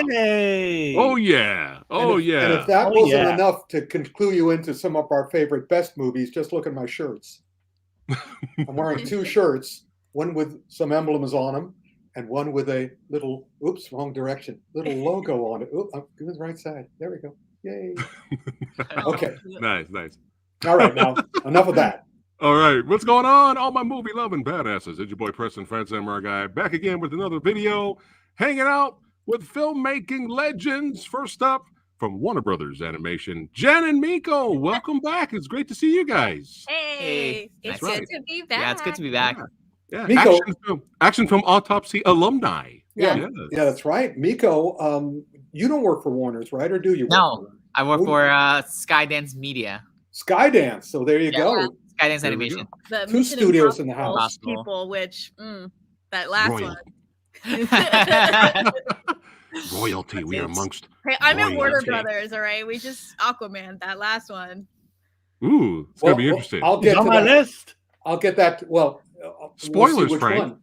Hey. Oh yeah. Oh yeah. And if that wasn't enough to clue you into some of our favorite best movies, just look at my shirts. I'm wearing 2 shirts, one with some emblems on them, and one with a little, oops, wrong direction, little logo on it. Oops, I'm doing the right side. There we go. Yay. Okay. Nice. All right, now enough of that. All right, what's going on? All my movie loving badasses. It's your boy Preston PhatSamuraiGuy back again with another video, hanging out with filmmaking legends. First up, from Warner Brothers Animation, Jen and Miko. Welcome back. It's great to see you guys. Hey, it's good to be back. Yeah, it's good to be back. Yeah, Miko, action film Autopsy alumni. Yeah, that's right. Miko, you don't work for Warner's, right? Or do you? No, I work for Skydance Media. Skydance. So there you go. Skydance Animation. The 2 studios in the house. People, which that last one. Royalty. We are amongst. Hey, I'm at Warner Brothers. All right, we just Aquaman. That last one. Ooh, it's gonna be interesting. I'll get on to my that. list. I'll get that. Well, spoilers, we'll Frank.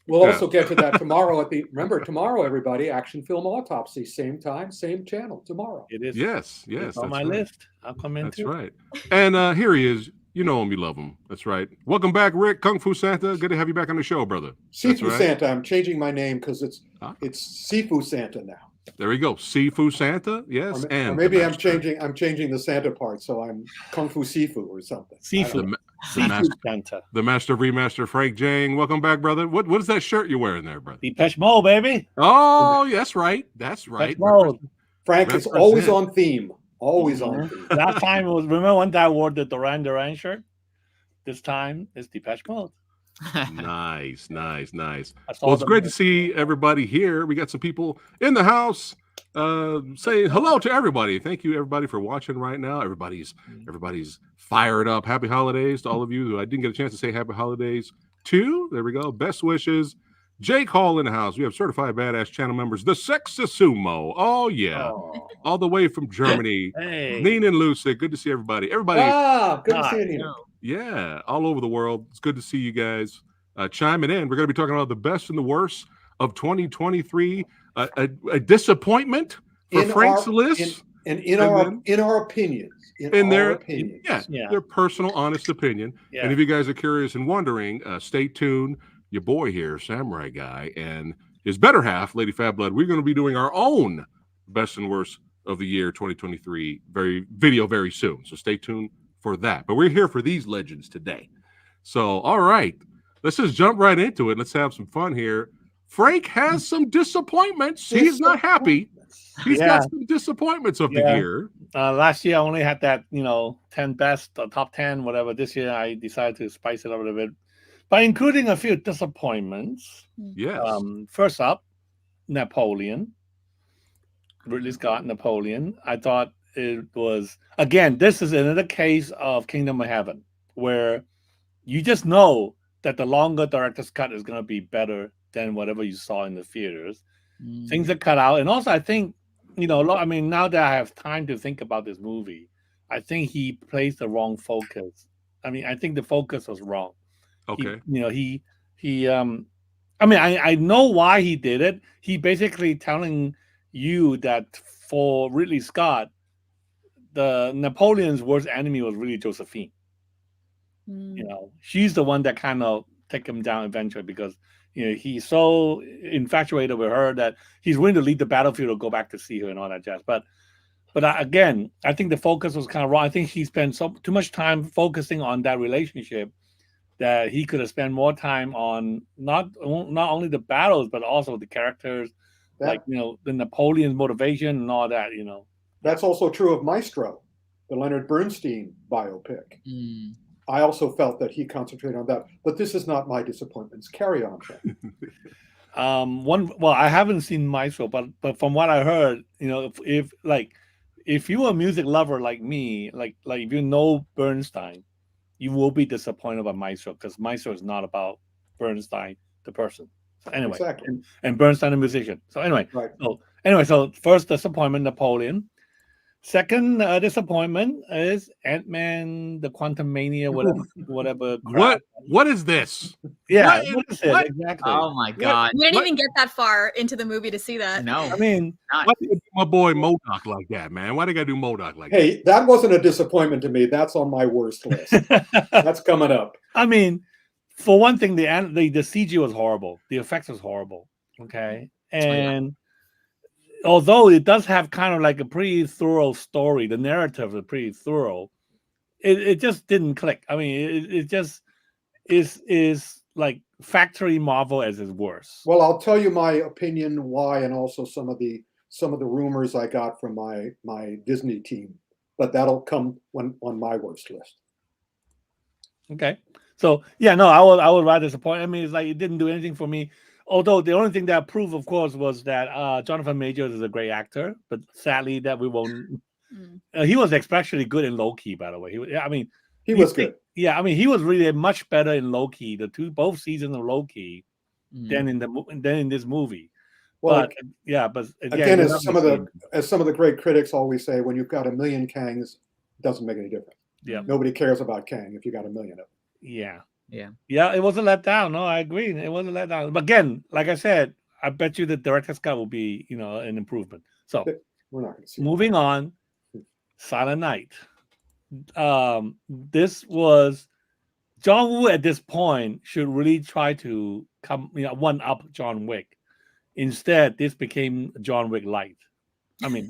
We'll also get to that tomorrow remember tomorrow, everybody, Action Film Autopsy, same time, same channel tomorrow. It is. Yes, it's on my list. I'll come in. That's right. And here he is. You know him, you love him. That's right. Welcome back, Rick, Kung Fu Santa. Good to have you back on the show, brother. Sifu Santa. I'm changing my name because it's Sifu Santa now. There we go. Sifu Santa. Yes. Or maybe I'm changing the Santa part, so I'm Kung Fu Sifu or something. Sifu Santa. The master remaster, Frank Djeng. Welcome back, brother. What is that shirt you're wearing there, brother? Depeche Mode, baby. Oh, that's right. That's right. Frank is always on theme. Always on theme. That time was, remember when I wore the Duran Duran shirt? This time it's Depeche Mode. Nice. Well, it's great to see everybody here. We got some people in the house saying hello to everybody. Thank you, everybody, for watching right now. Everybody's fired up. Happy holidays to all of you who I didn't get a chance to say happy holidays to. There we go. Best wishes. Jake Hall in the house. We have certified badass channel members. The Sexasumo. Oh yeah, all the way from Germany. Hey. Neen and Lucy. Good to see everybody. Good to see you. Yeah, all over the world. It's good to see you guys chiming in. We're going to be talking about the best and the worst of 2023. A disappointment for Frank's list. In our opinions. Their personal, honest opinion. Yeah. And if you guys are curious and wondering, stay tuned. Your boy here, Samurai Guy, and his better half, Lady Fat Blood, we're going to be doing our own best and worst of the year 2023 very soon. So stay tuned for that. But we're here for these legends today. So, all right, let's just jump right into it. Let's have some fun here. Frank has some disappointments. He's not happy. He's got some disappointments of the year. Last year, I only had that, 10 best, top 10, whatever. This year, I decided to spice it up a little bit by including a few disappointments. Yes. First up, Napoleon. Ridley Scott, Napoleon. I thought it was, again, this is another case of Kingdom of Heaven, where you just know that the longer director's cut is going to be better than whatever you saw in the theaters. Things are cut out. And also, I think, now that I have time to think about this movie, I think he placed the wrong focus. I think the focus was wrong. Okay. I know why he did it. He basically telling you that for Ridley Scott, the Napoleon's worst enemy was really Josephine. She's the one that kind of take him down eventually because he's so infatuated with her that he's willing to leave the battlefield or go back to see her and all that jazz. But again, I think the focus was kind of wrong. I think he spent too much time focusing on that relationship that he could have spent more time on not only the battles but also the characters, the Napoleon's motivation and all that. That's also true of Maestro, the Leonard Bernstein biopic. I also felt that he concentrated on that, but this is not my disappointments. Carry on, Frank. I haven't seen Maestro, but from what I heard, if you're a music lover like me, like if you know Bernstein, you will be disappointed by Maestro because Maestro is not about Bernstein, the person. So anyway, and Bernstein, the musician. So anyway, so first disappointment, Napoleon. Second disappointment is Ant-Man, the Quantum Mania, whatever crap. What is this? Yeah, what is it exactly? Oh my god! We didn't even get that far into the movie to see that. No, I mean, why did they do my boy MODOK like that, man? Why they gotta do MODOK like that? Hey, that wasn't a disappointment to me. That's on my worst list. That's coming up. I mean, for one thing, the CG was horrible. The effects was horrible. Okay, and although it does have kind of like a pretty thorough story, the narrative is pretty thorough. It just didn't click. I mean, it just is like factory Marvel as its worst. Well, I'll tell you my opinion why, and also some of the rumors I got from my Disney team, but that'll come on my worst list. Okay, so yeah, no, I was rather disappointed. I mean, it's like it didn't do anything for me. Although the only thing that proved, of course, was that Jonathan Majors is a great actor, but sadly that we won't. He was especially good in Loki, by the way. He was good. Yeah, I mean, he was really much better in Loki. Both seasons of Loki than in this movie. Well, but yeah, but again, as some of the great critics always say, when you've got a million Kangs, it doesn't make any difference. Yeah, nobody cares about Kang if you got a million of them. Yeah. It was a letdown. No, I agree. It was a letdown. But again, like I said, I bet you the director's cut will be, an improvement. So we're not going to see. Moving on, Silent Night. This was John Woo at this point should really try to one up John Wick. Instead, this became John Wick light. I mean,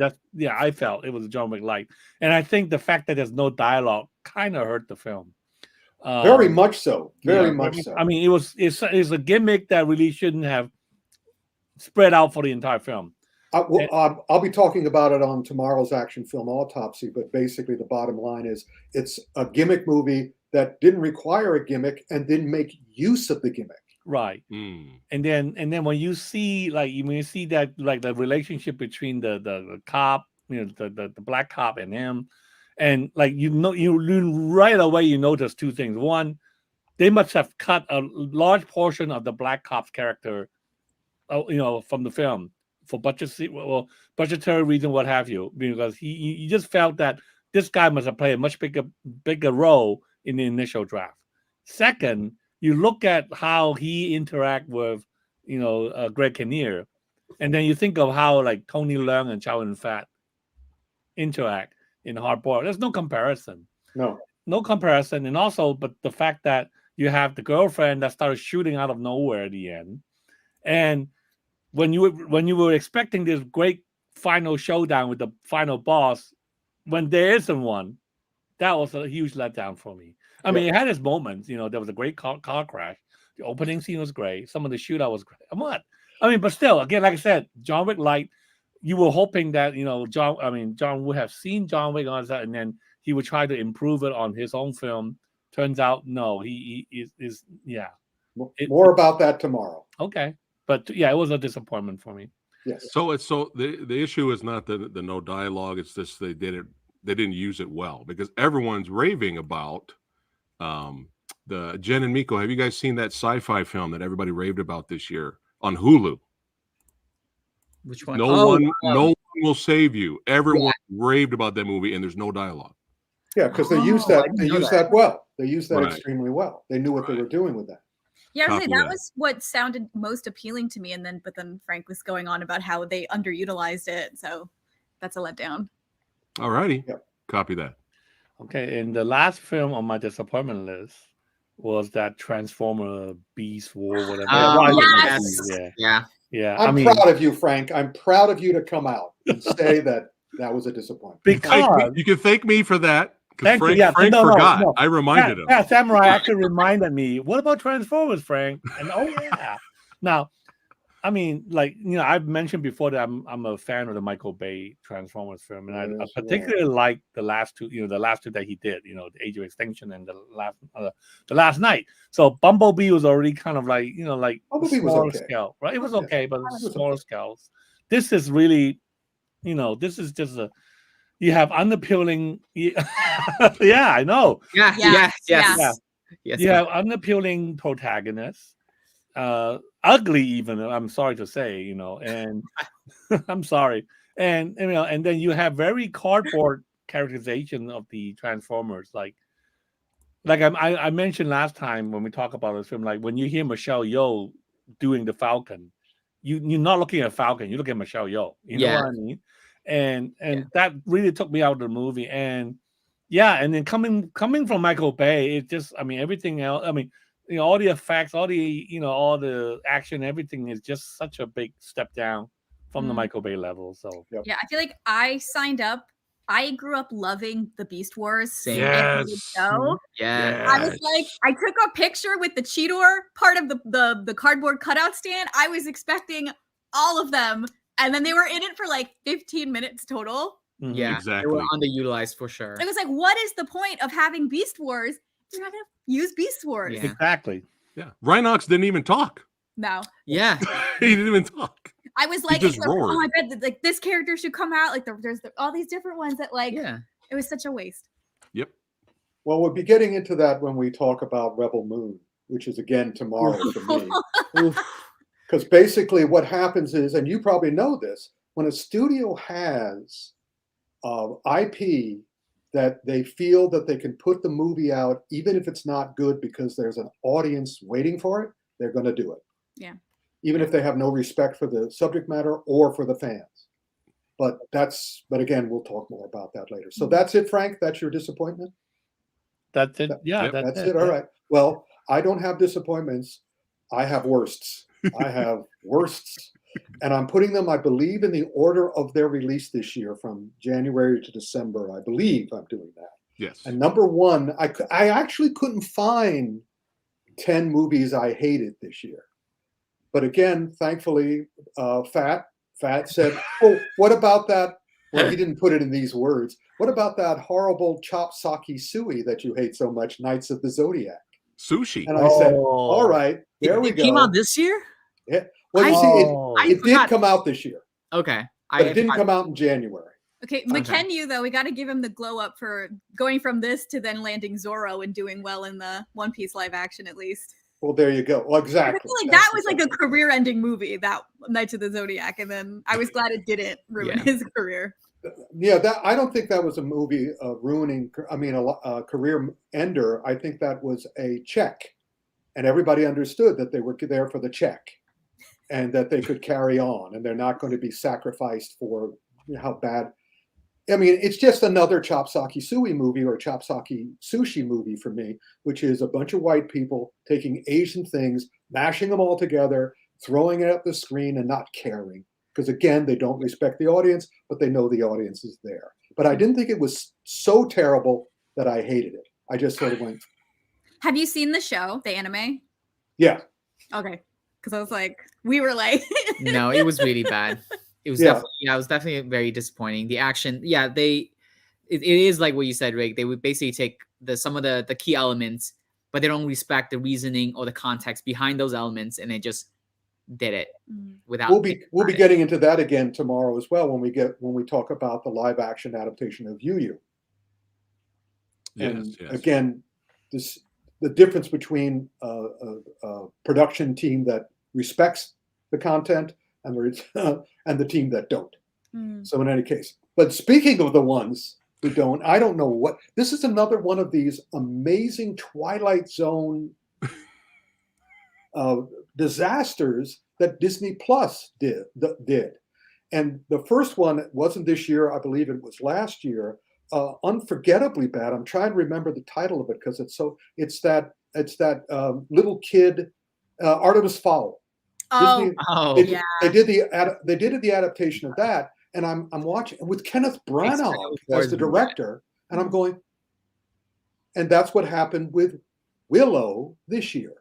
I felt it was John Wick light, and I think the fact that there's no dialogue kind of hurt the film. Very much so. Very much so. I mean, it's a gimmick that really shouldn't have spread out for the entire film. I'll be talking about it on tomorrow's Action Film Autopsy, but basically the bottom line is it's a gimmick movie that didn't require a gimmick and didn't make use of the gimmick. Right. And then when you see that like the relationship between the cop, the black cop and him, and like you right away you notice two things. One, they must have cut a large portion of the black cop's character, from the film for budgetary reason, what have you, because you just felt that this guy must have played a much bigger role in the initial draft. Second, you look at how he interact with, Greg Kinnear, and then you think of how like Tony Leung and Chow Yun-fat interact in Hard Boiled. There's no comparison. No comparison. And also, but the fact that you have the girlfriend that started shooting out of nowhere at the end, and when you were expecting this great final showdown with the final boss, when there isn't one, that was a huge letdown for me. I mean, it had its moments. There was a great car crash. The opening scene was great. Some of the shootout was great. But still, again, like I said, John Wick light. You were hoping that John would have seen John Wick on that, and then he would try to improve it on his own film. Turns out, no, he is. More about that tomorrow. Okay, but it was a disappointment for me. Yes. So the issue is not the no dialogue. It's just they didn't use it well, because everyone's raving about the Jen and Miko. Have you guys seen that sci-fi film that everybody raved about this year on Hulu? Which one? No one will save you. Everyone raved about that movie, and there's no dialogue. Yeah, because they used that. They used that well. They used that extremely well. They knew what they were doing with that. Yeah, I was saying, that was what sounded most appealing to me, but then Frank was going on about how they underutilized it, so that's a letdown. All righty. Yep. Copy that. Okay, and the last film on my disappointment list was that Transformer Beast War, whatever. Yes. Yeah. I'm proud of you, Frank. I'm proud of you to come out and say that was a disappointment. Because you can thank me for that. Frank forgot. No. I reminded him. Yeah, Samurai actually reminded me. What about Transformers, Frank? And Now, I mean, I've mentioned before that I'm a fan of the Michael Bay Transformers film, and I particularly like the last two. The last two that he did. The Age of Extinction and the Last Night. So Bumblebee was already kind of like smaller scale, right? It was okay, but smaller scales. This is really, this is just you have unappealing. Yeah, I know. Yes. You have unappealing protagonists. Ugly even, I'm sorry to say, and I'm sorry. and and then you have very cardboard characterization of the Transformers, like I mentioned last time when we talked about this film, like when you hear Michelle Yeoh doing the Falcon, you're not looking at Falcon, you look at Michelle Yeoh. You know what I mean? And that really took me out of the movie. And and then coming from Michael Bay, it just, I mean, everything else, I mean, all the effects, all the all the action, everything is just such a big step down from the Michael Bay level. So yeah, I feel like I signed up. I grew up loving the Beast Wars. Same. Yes. Yeah. I was like, I took a picture with the Cheetor part of the cardboard cutout stand. I was expecting all of them, and then they were in it for like 15 minutes total. Yeah, exactly. They were underutilized for sure. It was like, what is the point of having Beast Wars? You're not gonna use Beast Wars. Yeah. Exactly. Yeah. Rhinox didn't even talk. No. Yeah. He didn't even talk. I was like, just roared. oh, I bet that, like this character should come out. Like there's all these different ones that like. Yeah. It was such a waste. Yep. Well, we'll be getting into that when we talk about Rebel Moon, which is again tomorrow for me. Because basically what happens is, and you probably know this, when a studio has IP that they feel that they can put the movie out, even if it's not good, because there's an audience waiting for it, they're going to do it. Yeah. Even if they have no respect for the subject matter or for the fans. But again, we'll talk more about that later. So that's it, Frank? That's your disappointment? That's it. Yeah, that's it. All right. Well, I don't have disappointments. I have worsts. I have worsts. And I'm putting them, I believe, in the order of their release this year from January to December. I believe I'm doing that. Yes. And number one, I actually couldn't find 10 movies I hated this year. But again, thankfully, Phat said, oh, what about that? Well, he didn't put it in these words. What about that horrible chop sake sui that you hate so much, Knights of the Zodiac? Sushi. And I said, all right, there we go. It came out this year? Yeah. Well, you see, it did come out this year. Okay. But it didn't come out in January. Okay, McKenyu, though, we got to give him the glow up for going from this to then landing Zorro and doing well in the One Piece live action, at least. Well, there you go. Well, exactly. I feel like that was like a career-ending movie, that Knights of the Zodiac, and then I was glad it didn't ruin his career. Yeah, I don't think that was a movie ruining. I mean, a career ender. I think that was a check, and everybody understood that they were there for the check, and that they could carry on, and they're not going to be sacrificed for how bad. I mean, it's just another chop sake sui movie or chop sake sushi movie for me, which is a bunch of white people taking Asian things, mashing them all together, throwing it at the screen, and not caring. Because again, they don't respect the audience, but they know the audience is there. But I didn't think it was so terrible that I hated it. I just sort of went. Have you seen the show, the anime? Yeah. Okay. Because I was like, we were like. No, it was really bad. It was definitely, it was definitely very disappointing. The action, it is like what you said, Rick. They would basically take some of the key elements, but they don't respect the reasoning or the context behind those elements, and they just did it without. We'll be getting into that again tomorrow as well when we talk about the live action adaptation of Yu Yu. And again, the difference between a production team that respects the content and the team that don't. So in any case, but speaking of the ones who don't, I don't know what, this is another one of these amazing Twilight Zone disasters that Disney Plus did. And the first one wasn't this year, I believe it was last year. Unforgettably bad. I'm trying to remember the title of it because it's that little kid, Artemis Fowl. Disney, they did the adaptation of that, and I'm watching with Kenneth Branagh as the director, and I'm going, and that's what happened with Willow this year.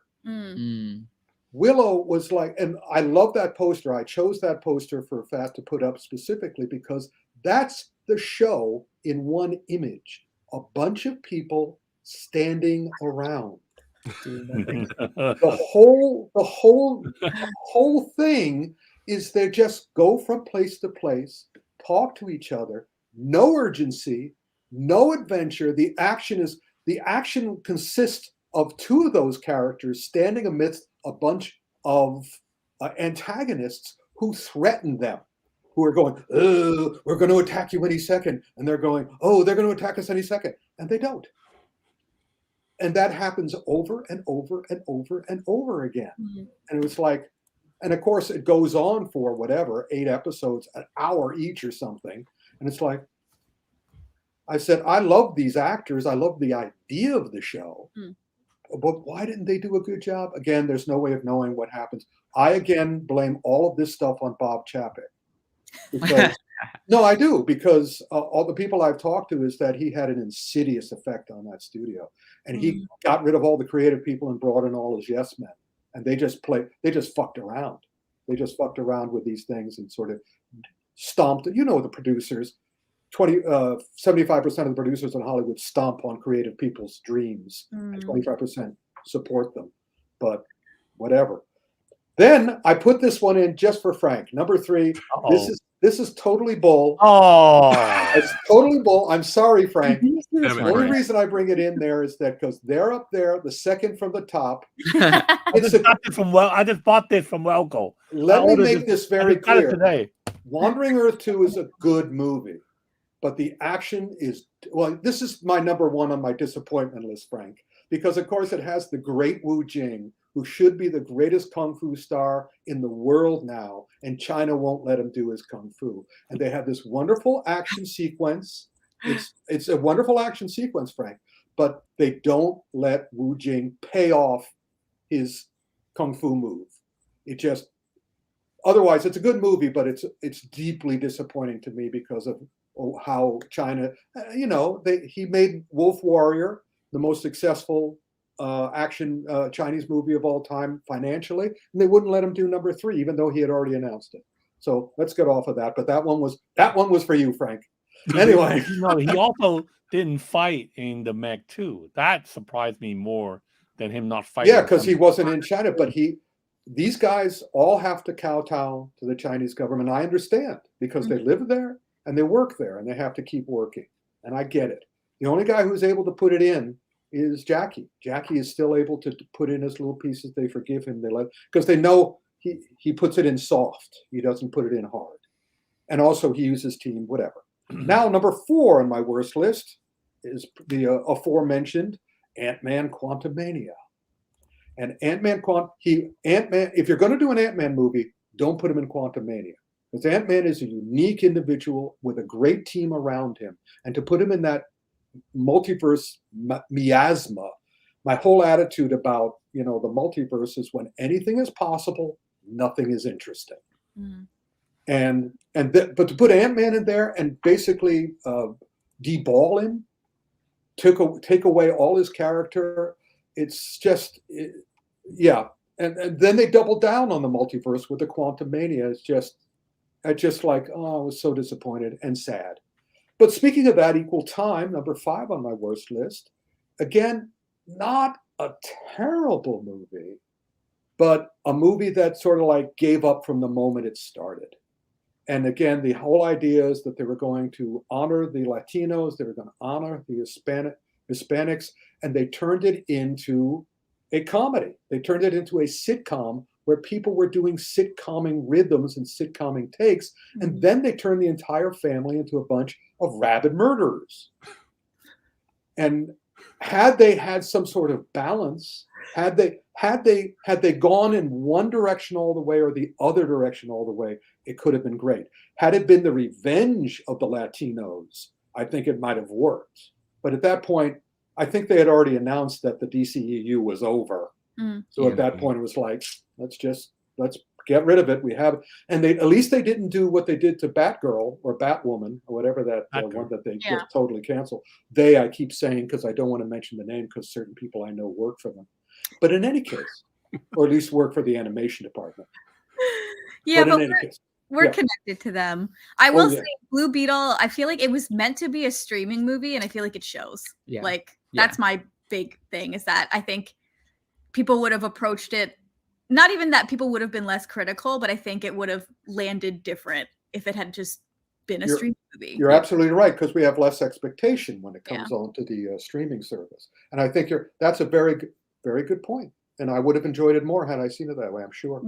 Willow was like, and I love that poster. I chose that poster for Phat to put up specifically because that's the show in one image: a bunch of people standing around. the whole thing is they just go from place to place, talk to each other, no urgency, no adventure. The action consists of two of those characters standing amidst a bunch of antagonists who threaten them, who are going, oh, we're going to attack you any second. And they're going, oh, they're going to attack us any second. And they don't. And that happens over and over and over and over again. Mm-hmm. And it was like, and of course it goes on for whatever, 8 episodes, an hour each or something. And it's like, I said, I love these actors. I love the idea of the show. Mm. But why didn't they do a good job? Again, there's no way of knowing what happens. I, again, blame all of this stuff on Bob Chapek. Because, no, I do. Because all the people I've talked to is that he had an insidious effect on that studio. And he got rid of all the creative people and brought in all his yes men. And they just fucked around. They just fucked around with these things and sort of stomped. You know, the producers, 75% of the producers in Hollywood stomp on creative people's dreams, and 25% support them. But whatever. Then I put this one in just for Frank. Number 3. Uh-oh. This is totally bull. Oh, it's totally bull. I'm sorry, Frank. The only reason I bring it in there is that because they're up there, the second from the top. I just bought this from Welco. Let me make this very clear. Today. Wandering Earth 2 is a good movie, but the action is, well, this is my number 1 on my disappointment list, Frank, because of course it has the great Wu Jing, who should be the greatest kung fu star in the world now, and China won't let him do his kung fu. And they have this wonderful action sequence. It's a wonderful action sequence, Frank, but they don't let Wu Jing pay off his kung fu move. It just, otherwise it's a good movie, but it's deeply disappointing to me because of how China, he made Wolf Warrior the most successful action Chinese movie of all time financially, and they wouldn't let him do number 3, even though he had already announced it. So let's get off of that. But that one was for you, Frank. Anyway, he also didn't fight in the Meg 2. That surprised me more than him not fighting. Yeah, because he wasn't in China, but these guys all have to kowtow to the Chinese government. I understand, because they live there and they work there and they have to keep working. And I get it. The only guy who's able to put it in is Jackie. Jackie is still able to put in his little pieces. They forgive him. They let, because they know he puts it in soft. He doesn't put it in hard. And also he uses team, whatever. Now, number 4 on my worst list is the aforementioned Ant-Man Quantumania. And Ant-Man, if you're going to do an Ant-Man movie, don't put him in Quantumania. Because Ant-Man is a unique individual with a great team around him. And to put him in that multiverse miasma, my whole attitude about the multiverse is when anything is possible, nothing is interesting. But to put Ant-Man in there and basically deball him, take away all his character, it's just and then they double down on the multiverse with the Quantumania. It's just like, oh, I was so disappointed and sad. But speaking of that, Equal Time, number 5 on my worst list, again, not a terrible movie, but a movie that sort of like gave up from the moment it started. And again, the whole idea is that they were going to honor the Latinos, they were going to honor the Hispanics, and they turned it into a comedy. They turned it into a sitcom where people were doing sitcomming rhythms and sitcomming takes, and then they turned the entire family into a bunch of rabid murderers. And had they had some sort of balance, had they gone in one direction all the way or the other direction all the way, it could have been great. Had it been the revenge of the Latinos, I think it might have worked. But at that point, I think they had already announced that the DCEU was over. So at that point, it was like, let's get rid of it. We have, and at least they didn't do what they did to Batgirl or Batwoman or whatever that one that they just totally canceled. I keep saying, because I don't want to mention the name because certain people I know work for them. But in any case, or at least work for the animation department. Yeah, but we're connected to them. I will say Blue Beetle, I feel like it was meant to be a streaming movie, and I feel like it shows. Yeah. That's my big thing, is that I think people would have approached it, not even that people would have been less critical, but I think it would have landed different if it had just been a streaming movie. You're absolutely right, because we have less expectation when it comes on to the streaming service. And I think that's a very good point. And I would have enjoyed it more had I seen it that way, I'm sure.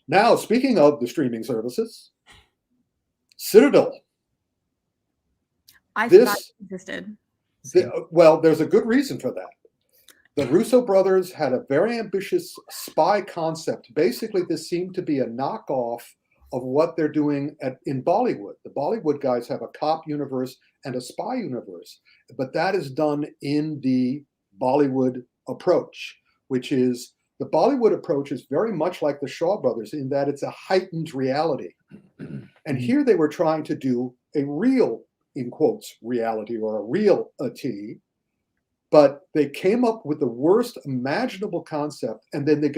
Now, speaking of the streaming services, Citadel. I forgot it existed. Well, there's a good reason for that. The Russo brothers had a very ambitious spy concept. Basically, this seemed to be a knockoff of what they're doing in Bollywood. The Bollywood guys have a cop universe and a spy universe, but that is done in the Bollywood approach, which is the Bollywood approach is very much like the Shaw brothers in that it's a heightened reality. And here they were trying to do a real, in quotes, reality or a reality, but they came up with the worst imaginable concept, and then they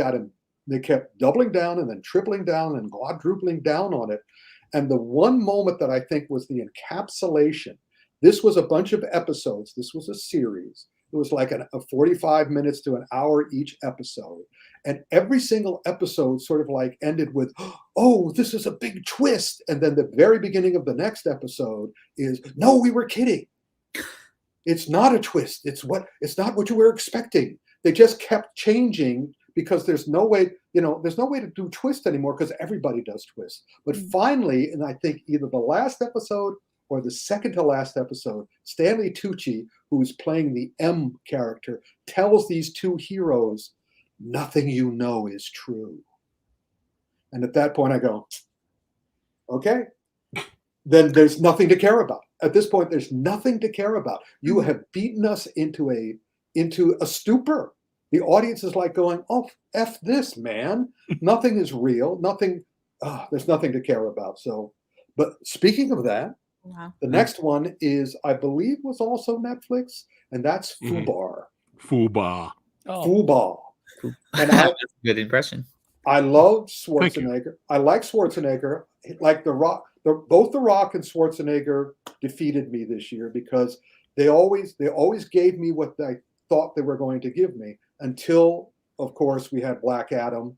kept doubling down and then tripling down and quadrupling down on it. And the one moment that I think was the encapsulation, this was a bunch of episodes. This was a series. It was like a 45 minutes to an hour each episode. And every single episode sort of like ended with, oh, this is a big twist. And then the very beginning of the next episode is, no, we were kidding. It's not a twist. It's not what you were expecting. They just kept changing because there's no way to do twist anymore because everybody does twist. But finally, and I think either the last episode or the second to last episode, Stanley Tucci, who's playing the M character, tells these two heroes, nothing you know is true. And at that point I go, okay, then there's nothing to care about. At this point, there's nothing to care about. You have beaten us into a stupor. The audience is like going, oh, F this, man. Nothing is real. There's nothing to care about. So, but speaking of that, the next one is, I believe, was also Netflix, and that's Fubar. Fubar. Fubar. And that's a good impression. I love Schwarzenegger. I like Schwarzenegger. Like The Rock. Both The Rock and Schwarzenegger defeated me this year because they always gave me what I thought they were going to give me until, of course, we had Black Adam,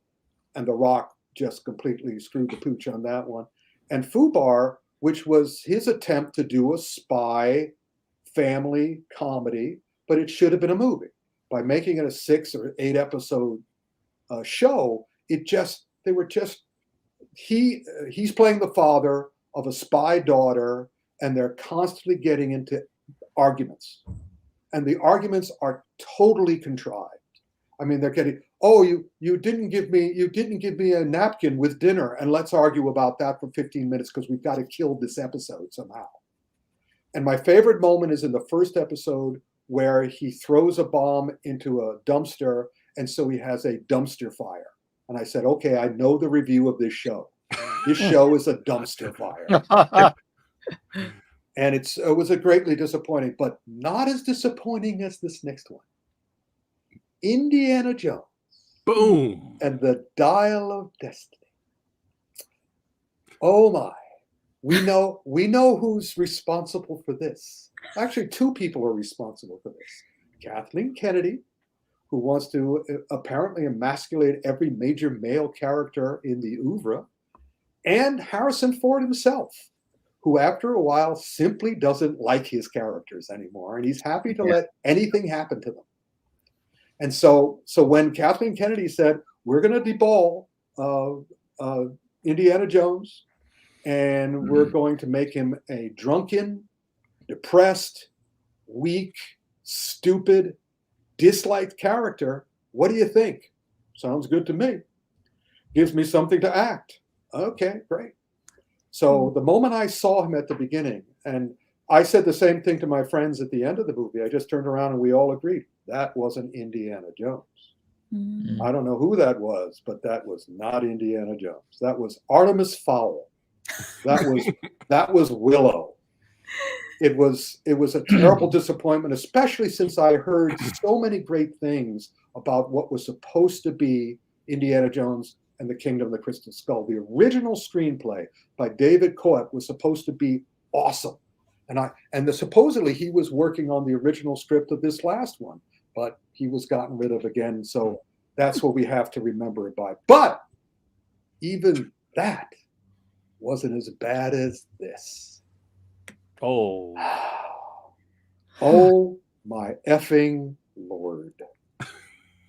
and The Rock just completely screwed the pooch on that one. And Fubar, which was his attempt to do a spy family comedy, but it should have been a movie. By making it a 6 or 8 episode show, he's playing the father of a spy daughter, and they're constantly getting into arguments, and the arguments are totally contrived. I mean, they're getting, oh, you didn't give me a napkin with dinner, and let's argue about that for 15 minutes because we've got to kill this episode somehow. And my favorite moment is in the first episode where he throws a bomb into a dumpster, and so he has a dumpster fire. And I said, okay, I know the review of this show. This show is a dumpster fire. And it was a greatly disappointing, but not as disappointing as this next one. Indiana Jones. Boom. And the Dial of Destiny. Oh my. We know who's responsible for this. Actually, 2 people are responsible for this. Kathleen Kennedy, who wants to apparently emasculate every major male character in the oeuvre, and Harrison Ford himself, who after a while simply doesn't like his characters anymore, and he's happy to let anything happen to them. And so when Kathleen Kennedy said, we're going to deball Indiana Jones, and we're going to make him a drunken, depressed, weak, stupid, disliked character, what do you think? Sounds good to me. Gives me something to act. Okay, great. So the moment I saw him at the beginning, and I said the same thing to my friends at the end of the movie, I just turned around and we all agreed that wasn't Indiana Jones. I don't know who that was, but that was not Indiana Jones. That was Artemis Fowl. That was Willow. It was a terrible disappointment, especially since I heard so many great things about what was supposed to be Indiana Jones and the Kingdom of the Crystal Skull. The original screenplay by David Koepp was supposed to be awesome. Supposedly he was working on the original script of this last one, but he was gotten rid of again. So that's what we have to remember it by. But even that wasn't as bad as this. Oh. Oh my effing Lord.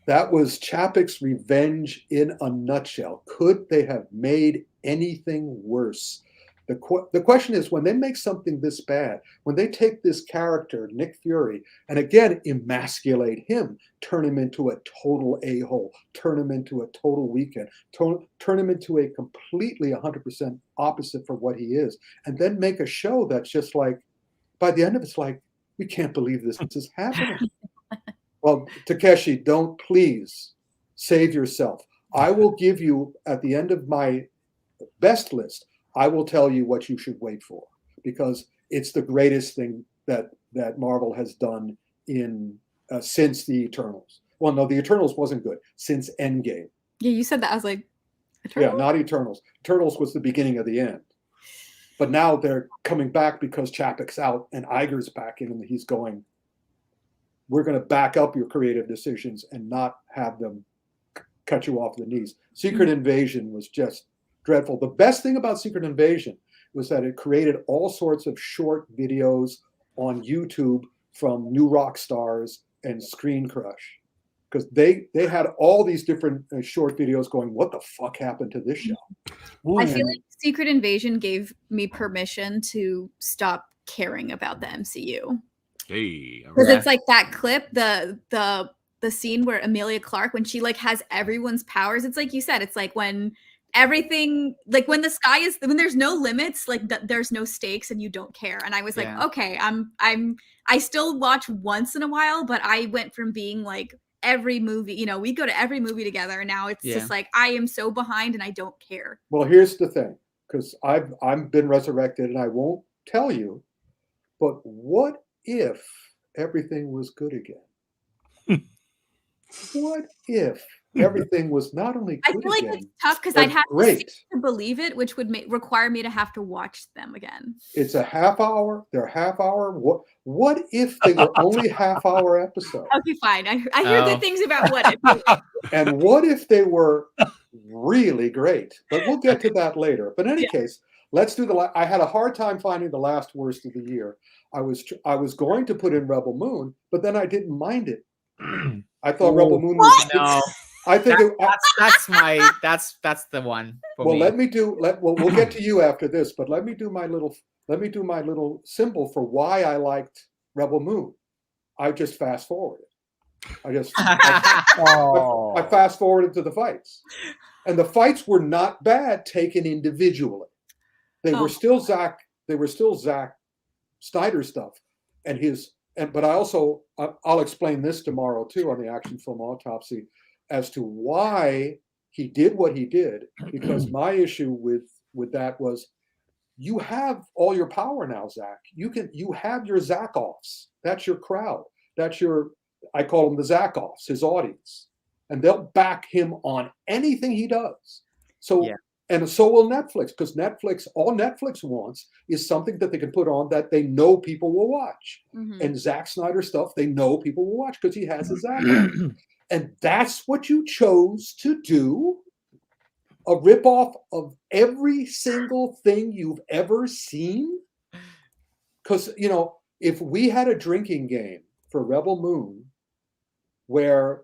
That was Chapek's revenge in a nutshell. Could they have made anything worse? The question is, when they make something this bad, when they take this character, Nick Fury, and again emasculate him, turn him into a total a-hole, turn him into a total weekend, turn him into a completely 100% opposite for what he is, and then make a show that's just like, by the end of it's like, we can't believe this is happening. Well, Takeshi, don't please save yourself. I will give you, at the end of my best list, I will tell you what you should wait for, because it's the greatest thing that Marvel has done in since the Eternals. Well, no, the Eternals wasn't good. Since Endgame. Yeah, you said that. I was like, Eternals? Yeah, not Eternals. Eternals was the beginning of the end. But now they're coming back because Chapek's out and Iger's back in, and he's going, we're going to back up your creative decisions and not have them cut you off the knees. Secret Invasion was just dreadful. The best thing about Secret Invasion was that it created all sorts of short videos on YouTube from New Rock Stars and Screen Crush, because they had all these different short videos going, what the fuck happened to this show? I feel like Secret Invasion gave me permission to stop caring about the MCU. Hey, because it's like that clip, the scene where Emilia Clarke, when she like has everyone's powers, it's like you said, it's like when everything, like when the sky is, when there's no limits, like there's no stakes and you don't care. And I was like, okay, I still watch once in a while, but I went from being like every movie, you know, we'd go to every movie together, and now it's just like I am so behind and I don't care. Well, here's the thing, because I've been resurrected and I won't tell you, but what if everything was good again? What if everything was not only good I feel like again, it's tough because I'd have to believe it, which would require me to have to watch them again. It's a half hour. They're half hour. What if they were only half hour episodes? Okay, fine. I hear good things about what if. And what if they were really great? But we'll get to that later. But in any case, let's do I had a hard time finding the last worst of the year. I was going to put in Rebel Moon, but then I didn't mind it. I thought Rebel Moon was. No. I think that's the one. Well, we'll get to you after this, but let me do my little symbol for why I liked Rebel Moon. I just fast forwarded. I fast forwarded to the fights, and the fights were not bad taken individually. They were still Zack Snyder stuff, but I'll explain this tomorrow too on the Action Film Autopsy as to why he did what he did, because my issue with that was, you have all your power now, Zack. You have your Zack-offs. That's your crowd. I call them the Zack-offs, his audience. And they'll back him on anything he does. And so will Netflix, because all Netflix wants is something that they can put on that they know people will watch. Mm-hmm. And Zack Snyder stuff, they know people will watch because he has a Zack on. And that's what you chose to do? A ripoff of every single thing you've ever seen? Because, if we had a drinking game for Rebel Moon where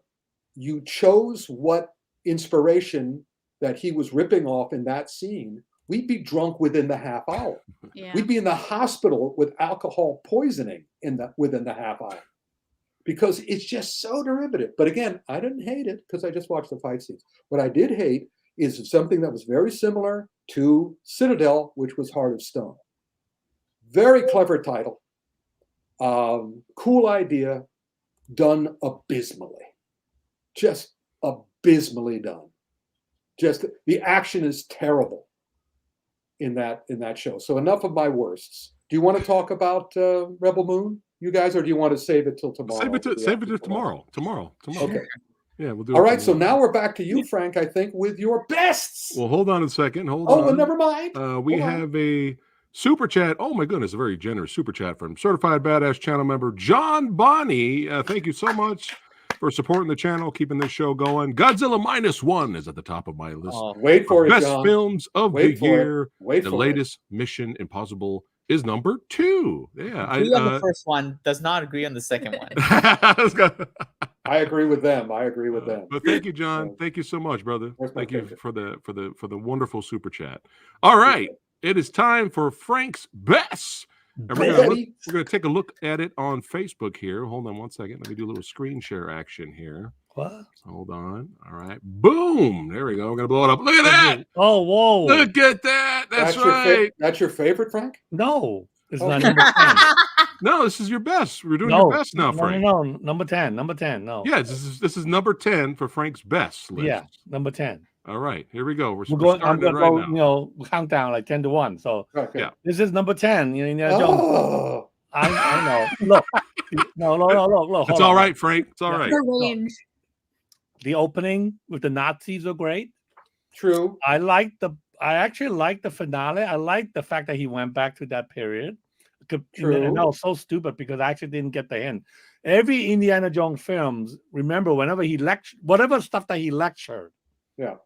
you chose what inspiration that he was ripping off in that scene, we'd be drunk within the half hour. Yeah. We'd be in the hospital with alcohol poisoning within the half hour, because it's just so derivative. But again, I didn't hate it because I just watched the fight scenes. What I did hate is something that was very similar to Citadel, which was Heart of Stone. Very clever title. Cool idea, done abysmally. Just abysmally done. Just the action is terrible in that show. So enough of my worsts. Do you want to talk about Rebel Moon, you guys, or do you want to save it till tomorrow? Save it to tomorrow. Tomorrow. Okay. Yeah, we'll do it. All right, so now we're back to you, Frank, I think, with your bests. Well, hold on a second. Well, never mind. We have a super chat. Oh, my goodness, a very generous super chat from Certified Badass channel member John Bonney. Thank you so much for supporting the channel, keeping this show going. Godzilla -1 is at the top of my list. Wait for it, Best John. films of the year. The latest Mission Impossible is number 2. Yeah, I on the first one, does not agree on the second one. I agree with them. But thank you, John. Thank you so much, brother. Thank you for the wonderful super chat. All right. it is time for Frank's Best. And we're going to take a look at it on Facebook here. Hold on one second. Let me do a little screen share action here. What? Hold on. All right. Boom. There we go. We're going to blow it up. Look at that. Oh, whoa. Look at that. That's right. That's your favorite, Frank? No. It's not number 10. No, this is your best. We're doing your best now, Frank. No, number 10. Number 10. No. Yeah, this is number 10 for Frank's best list. Yeah, number 10. All right, here we go. We're going. I'm starting going right to now. Countdown like 10-1. So yeah, this is number 10. I know. Look, look. It's all right, Frank. It's all right. The range. The opening with the Nazis are great. True. I actually like the finale. I like the fact that he went back to that period. True. And that was so stupid because I actually didn't get the hint. Every Indiana Jones films, remember, whenever he lectured, whatever stuff that he lectured,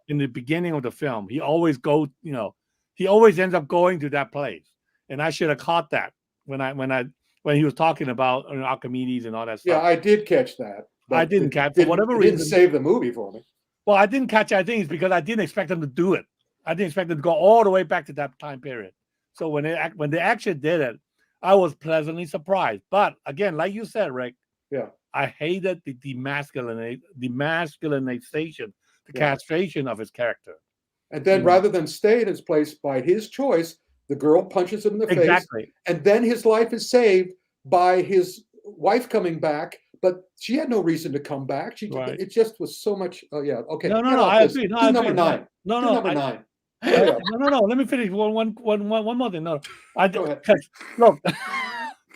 in the beginning of the film, he always he always ends up going to that place. And I should have caught that when he was talking about Archimedes and all that stuff. Yeah, I did catch that. I didn't catch for whatever reason. Didn't save the movie for me. Well, I didn't catch it. I think it's because I didn't expect them to do it. I didn't expect them to go all the way back to that time period. So when they actually did it, I was pleasantly surprised. But again, like you said, Rick, I hated the demasculinization, the castration of his character. And then rather than stay in his place by his choice, the girl punches him in the face. And then his life is saved by his wife coming back. But she had no reason to come back. It just was so much. Oh, yeah. Okay. No, I agree. No, number 9. Number 9. No. Let me finish one more thing. No, Go ahead. Look,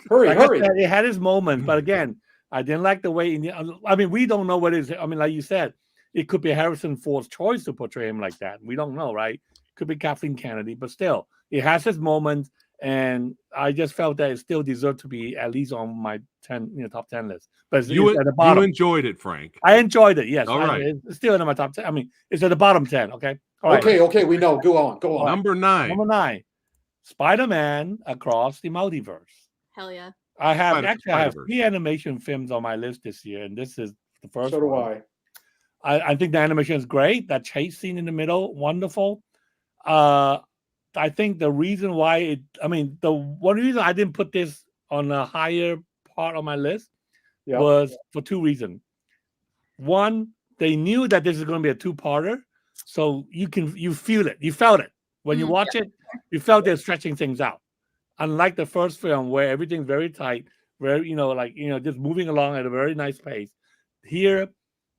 hurry. It had its moments, but again, I didn't like the way. We don't know what it is. Like you said, it could be Harrison Ford's choice to portray him like that. We don't know, right? Could be Kathleen Kennedy, but still, it has its moments, and I just felt that it still deserved to be at least on my top 10 list. But it's at the bottom. You enjoyed it, Frank. I enjoyed it. Yes. All right. It's still in my top 10. It's at the bottom 10. Okay. All right. Okay. We know. Go on. Number 9. Number 9. Spider-Man Across the Multiverse. Hell yeah. I have 3 animation films on my list this year, and this is the first. So do I. I think the animation is great. That chase scene in the middle, wonderful. I think the reason why the one reason I didn't put this on a higher part of my list was for 2 reasons. One, they knew that this is going to be a 2-parter, so you feel it. You felt it when you watch it. You felt they're stretching things out. Unlike the first film where everything's very tight, very just moving along at a very nice pace. Here,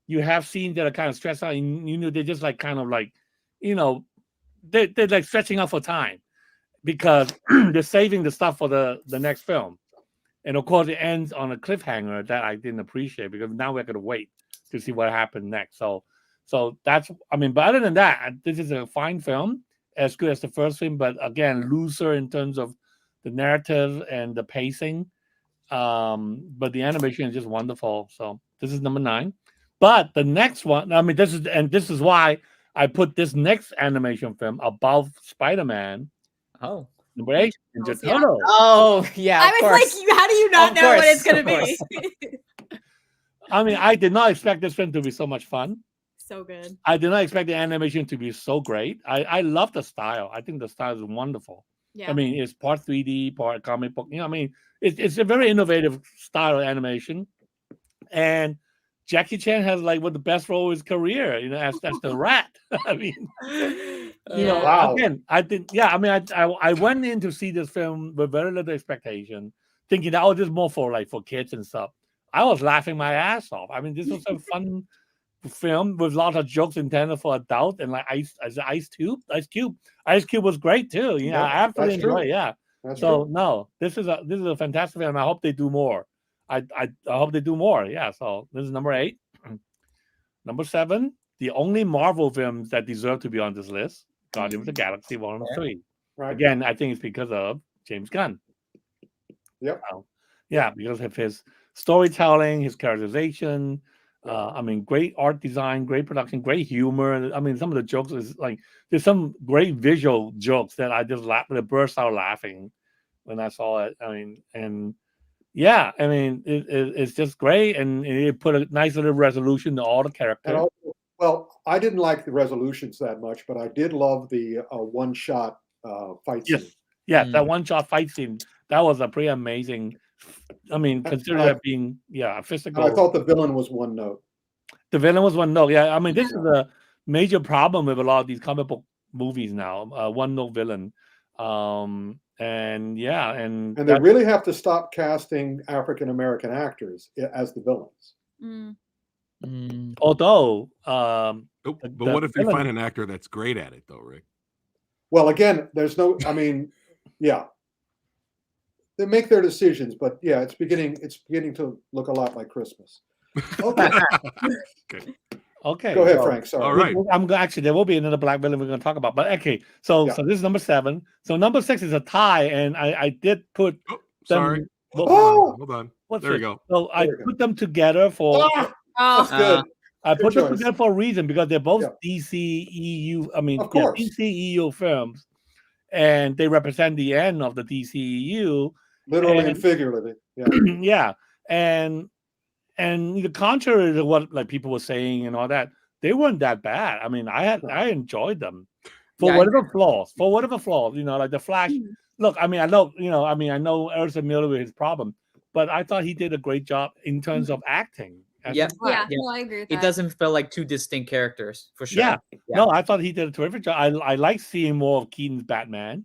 you have scenes that are kind of stressed out, and they're just they're like stretching out for time because they're saving the stuff for the next film. And of course, it ends on a cliffhanger that I didn't appreciate because now we're going to wait to see what happens next. So that's, but other than that, this is a fine film, as good as the first film, but again, looser in terms of the narrative and the pacing. But the animation is just wonderful. So this is number 9. But the next one, this is why I put this next animation film above Spider-Man. Oh, number 8, Ninja Turtles. Oh, yeah. I was like, how do you not know what it's going to be? I did not expect this film to be so much fun. So good. I did not expect the animation to be so great. I love the style. I think the style is wonderful. Yeah. It's part 3D, part comic book. It's a very innovative style of animation. And Jackie Chan has one of the best role of his career, as the Rat. Wow. Again, I think, I went in to see this film with very little expectation, thinking that this is more for kids and stuff. I was laughing my ass off. This was a fun film with lots of jokes intended for adults and Ice Cube was great too. I absolutely enjoyed it. Yeah. That's so true. No, this is a fantastic film. I hope they do more. I hope they do more. Yeah. So this is number 8. Number 7, the only Marvel films that deserve to be on this list: Guardians of the Galaxy 1 and 3. Right. Again, I think it's because of James Gunn. Yep. Because of his storytelling, his characterization. Great art design, great production, great humor. Some of the jokes is there's some great visual jokes that I just burst out laughing when I saw it. It's just great, and it put a nice little resolution to all the characters. Well, I didn't like the resolutions that much, but I did love the one-shot fight Yes. scene. Yeah, that one-shot fight scene, that was a pretty amazing. I mean, considering that being a physical. I thought the villain was one note. The villain was one note. Yeah, I mean, this is a major problem with a lot of these comic book movies now. One note villain, and they really have to stop casting African American actors as the villains. Although, but what if you find an actor that's great at it, though, Rick? Well, again, there's no. I mean, yeah, they make their decisions, but yeah, it's beginning to look a lot like Christmas. Okay. Okay. Go ahead, Frank. Sorry. All right. Actually, there will be another black villain we're going to talk about. But okay, so this is number 7. So number 6 is a tie, and I did put. Sorry. Hold on. There we go. So I put them together for. That's good. I put them together for a reason, because they're both DCEU. I mean, DCEU films, and they represent the end of the DCEU, literally and figuratively. Yeah. Yeah, and the contrary to what like people were saying and all that, they weren't that bad. I mean, I enjoyed them for whatever flaws. Like the Flash. Look, I mean, I know Ezra Miller with his problem, but I thought he did a great job in terms of acting. No, I agree with that. It doesn't feel like two distinct characters, for sure. Yeah. No, I thought he did a terrific job. I like seeing more of Keaton's Batman.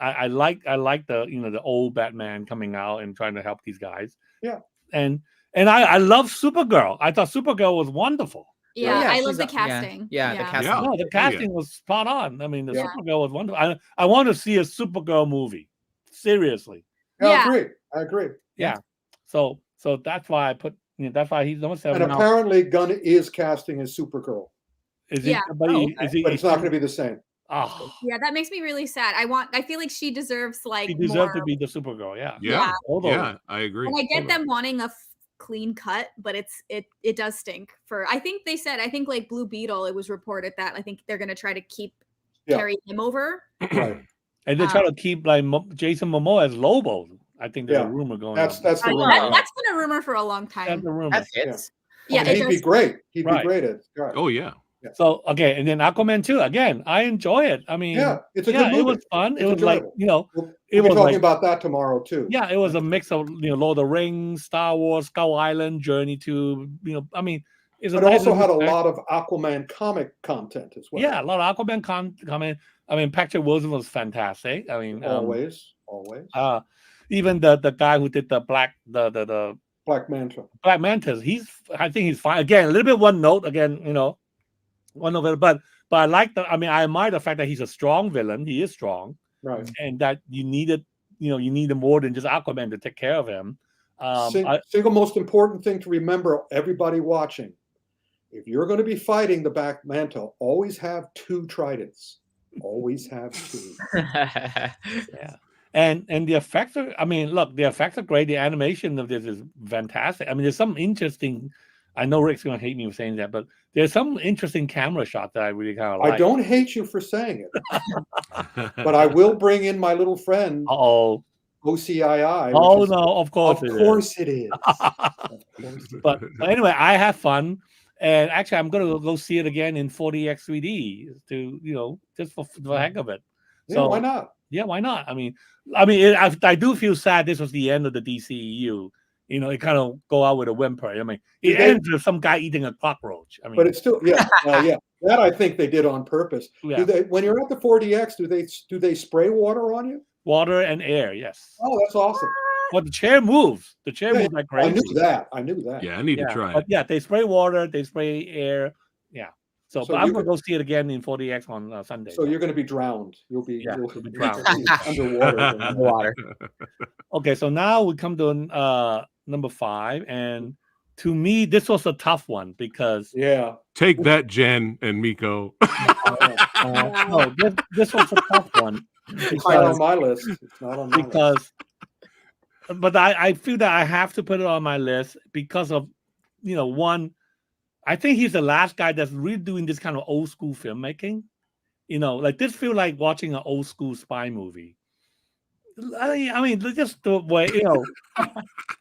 I like the the old Batman coming out and trying to help these guys. Yeah. And I love Supergirl. I thought Supergirl was wonderful. Yeah, I love the casting. The casting. No, the casting was spot on. I mean, the Supergirl was wonderful. I want to see a Supergirl movie. Seriously. I agree. Yeah. So that's why I put. That's why he's number 7. And apparently, Gunn is casting as Supergirl. Is he? But it's not going to be the same. Oh. Yeah, that makes me really sad. I feel like she deserves She deserves to be the Supergirl. Yeah, I agree. And I get them wanting a clean cut, but it does stink. I think like Blue Beetle, it was reported that I think they're going to try to keep carry him over. Right. And they try to keep like Jason Momoa as Lobo. I think there's a rumor going on. That's the rumor. That's been a rumor for a long time. That's the rumor. That's it. Yeah, he'd be great. He'd be great at it. Oh yeah. So and then Aquaman 2 again. I enjoy it. I mean, it's a good movie. It was fun. It was like we'll it was talking about that tomorrow too. Yeah, it was a mix of Lord of the Rings, Star Wars, Skull Island, Journey to I mean, it also had a lot of Aquaman comic content as well. Yeah, a lot of Aquaman content. I mean, Patrick Wilson was fantastic. I mean, always. Even the guy who did the Black Manta. Black Mantas, I think he's fine. Again, a little bit one note. Again, one note. But I like I admire the fact that he's a strong villain. He is strong, right? And that you needed more than just Aquaman to take care of him. Single most important thing to remember, everybody watching: if you're going to be fighting the Black Manta, always have 2 tridents. Always have 2. Yeah. And the effects are, the effects are great. The animation of this is fantastic. I mean, there's some interesting, I know Rick's going to hate me for saying that, but there's some interesting camera shots that I really kind of like. I don't hate you for saying it, but I will bring in my little friend. OCII. Oh, no, of course it is. But anyway, I have fun. And actually, I'm going to go see it again in 40x 3D to, just for the heck of it. Yeah, why not? Yeah, why not? I do feel sad this was the end of the DCEU. It kind of go out with a whimper. It ends with some guy eating a cockroach. But it's still, that I think they did on purpose. Yeah. When you're at the 40X, do they spray water on you? Water and air, yes. Oh, that's awesome. Well, the chair moves. The chair moves like crazy. I knew that. Yeah, I need to try it. Yeah, they spray water, they spray air. Yeah. So but I'm going to go see it again in 40X on Sunday. So you're going to be drowned. You'll be drowned. Underwater. Okay, so now we come to number 5. And to me, this was a tough one because... Yeah. Take that, Jen and Miko. No, this was a tough one. It's not on my list. It's not on my list. But I feel that I have to put it on my list because of, one, I think he's the last guy that's really doing this kind of old school filmmaking. Like this feel like watching an old school spy movie. I mean, just the way,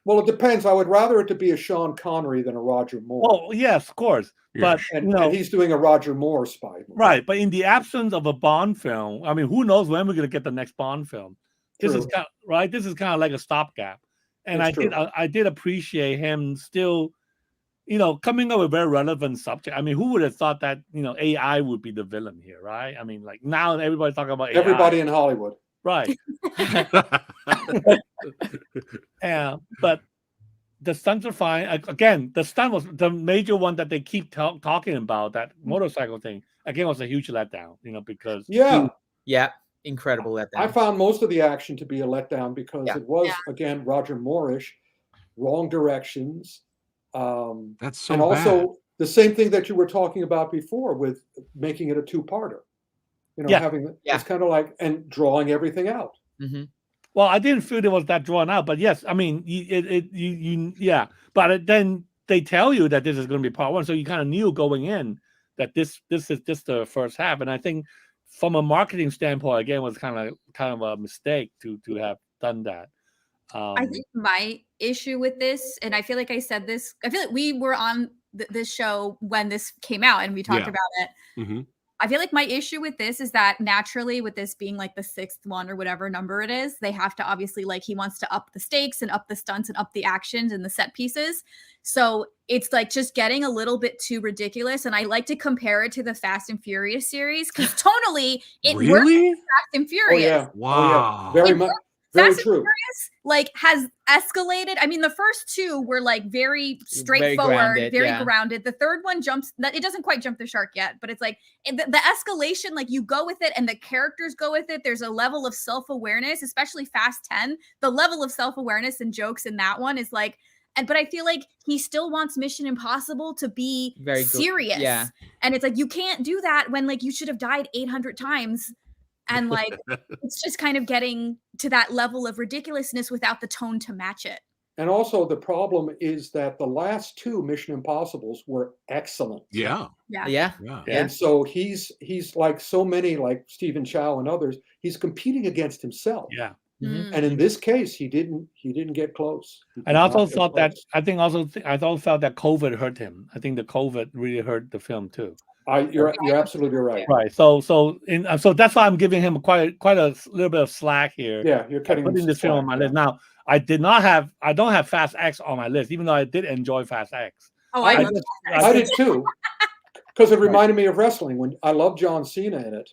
Well, it depends. I would rather it to be a Sean Connery than a Roger Moore. Oh, yes, of course. But and he's doing a Roger Moore spy movie. Right. But in the absence of a Bond film, I mean, who knows when we're going to get the next Bond film? This is kind of, right. This is kind of like a stopgap. And I did appreciate him still, coming up with very relevant subject. I mean, who would have thought that, AI would be the villain here, right? I mean, like now everybody's talking about AI. Everybody in Hollywood. Right. Yeah, but the stunts are fine. Again, the stunt was the major one that they keep talking about. That motorcycle thing again was a huge letdown. Because incredible letdown. I found most of the action to be a letdown because it was again Roger Moore-ish, wrong directions. That's so and also the same thing that you were talking about before with making it a two-parter. It's kind of like and drawing everything out. Mm-hmm. Well, I didn't feel it was that drawn out, but yes, I mean, But then they tell you that this is going to be part one, so you kind of knew going in that this is just the first half. And I think from a marketing standpoint, again, was kind of a mistake to have done that. I think my issue with this, and I feel like I said this, I feel like we were on this show when this came out and we talked about it. Mm-hmm. I feel like my issue with this is that naturally with this being like the 6th one or whatever number it is, they have to obviously he wants to up the stakes and up the stunts and up the actions and the set pieces. So it's like just getting a little bit too ridiculous. And I like to compare it to the Fast and Furious series because tonally it works with Fast and Furious. Oh, yeah. Wow. Very much. Very Fast true. and Furious, has escalated. I mean, the first 2 were very straightforward, very grounded. The third one it doesn't quite jump the shark yet, but it's the escalation, you go with it and the characters go with it. There's a level of self-awareness, especially Fast 10. The level of self-awareness and jokes in that one is but I feel like he still wants Mission Impossible to be very serious. Yeah. And it's you can't do that when you should have died 800 times. And it's just kind of getting to that level of ridiculousness without the tone to match it. And also the problem is that the last 2 Mission Impossibles were excellent. Yeah. And so he's like so many, like Stephen Chow and others, he's competing against himself. Yeah. Mm-hmm. And in this case, he didn't get close. And I also thought that I also felt that COVID hurt him. I think the COVID really hurt the film too. You're absolutely right. Right. So that's why I'm giving him quite a little bit of slack here. Yeah, you're putting this film on my list. Now, I don't have Fast X on my list, even though I did enjoy Fast X. Oh, I did too. Because it reminded me of wrestling when I love John Cena in it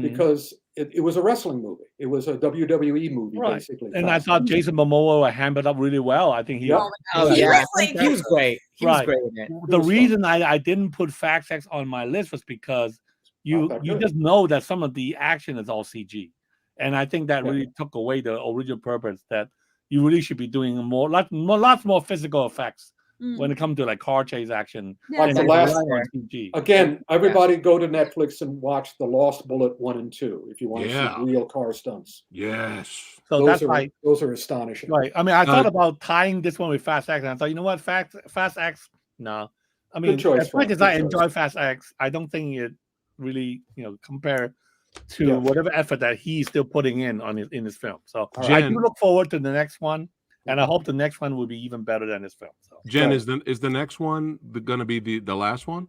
because it was a wrestling movie. It was a WWE movie, basically. And I thought Jason Momoa hammered up really well. I think he he was great. He was great in it. The reason I didn't put Fast X on my list was because you just know that some of the action is all CG. And I think that really took away the original purpose that you really should be doing lots more physical effects when it comes to car chase action. Like the last CG. Again, everybody go to Netflix and watch The Lost Bullet 1 and 2 if you want to see real car stunts. Yes. So those are astonishing. Right. I mean, I thought about tying this one with Fast X, and I thought, you know what, Fast X, no. I mean, as much as I enjoy Fast X, I don't think it really, compare to whatever effort that he's still putting in his film. So I do look forward to the next one. And I hope the next one will be even better than this film. So. Jen, is the next one going to be the last one?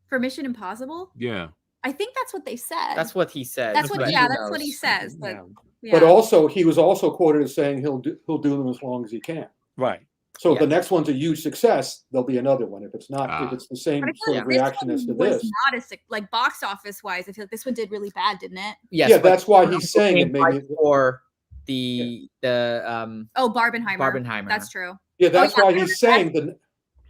For Mission Impossible? Yeah. I think that's what they said. That's what he said. That's what he says. But also, he was also quoted as saying he'll do them as long as he can. Right. So if the next one's a huge success, there'll be another one. If it's not, if it's the same sort of reaction as to this. Not box office wise, I feel like this one did really bad, didn't it? Yes, yeah, that's why he's saying it maybe for the Barbenheimer. That's true. Yeah, that's why he's saying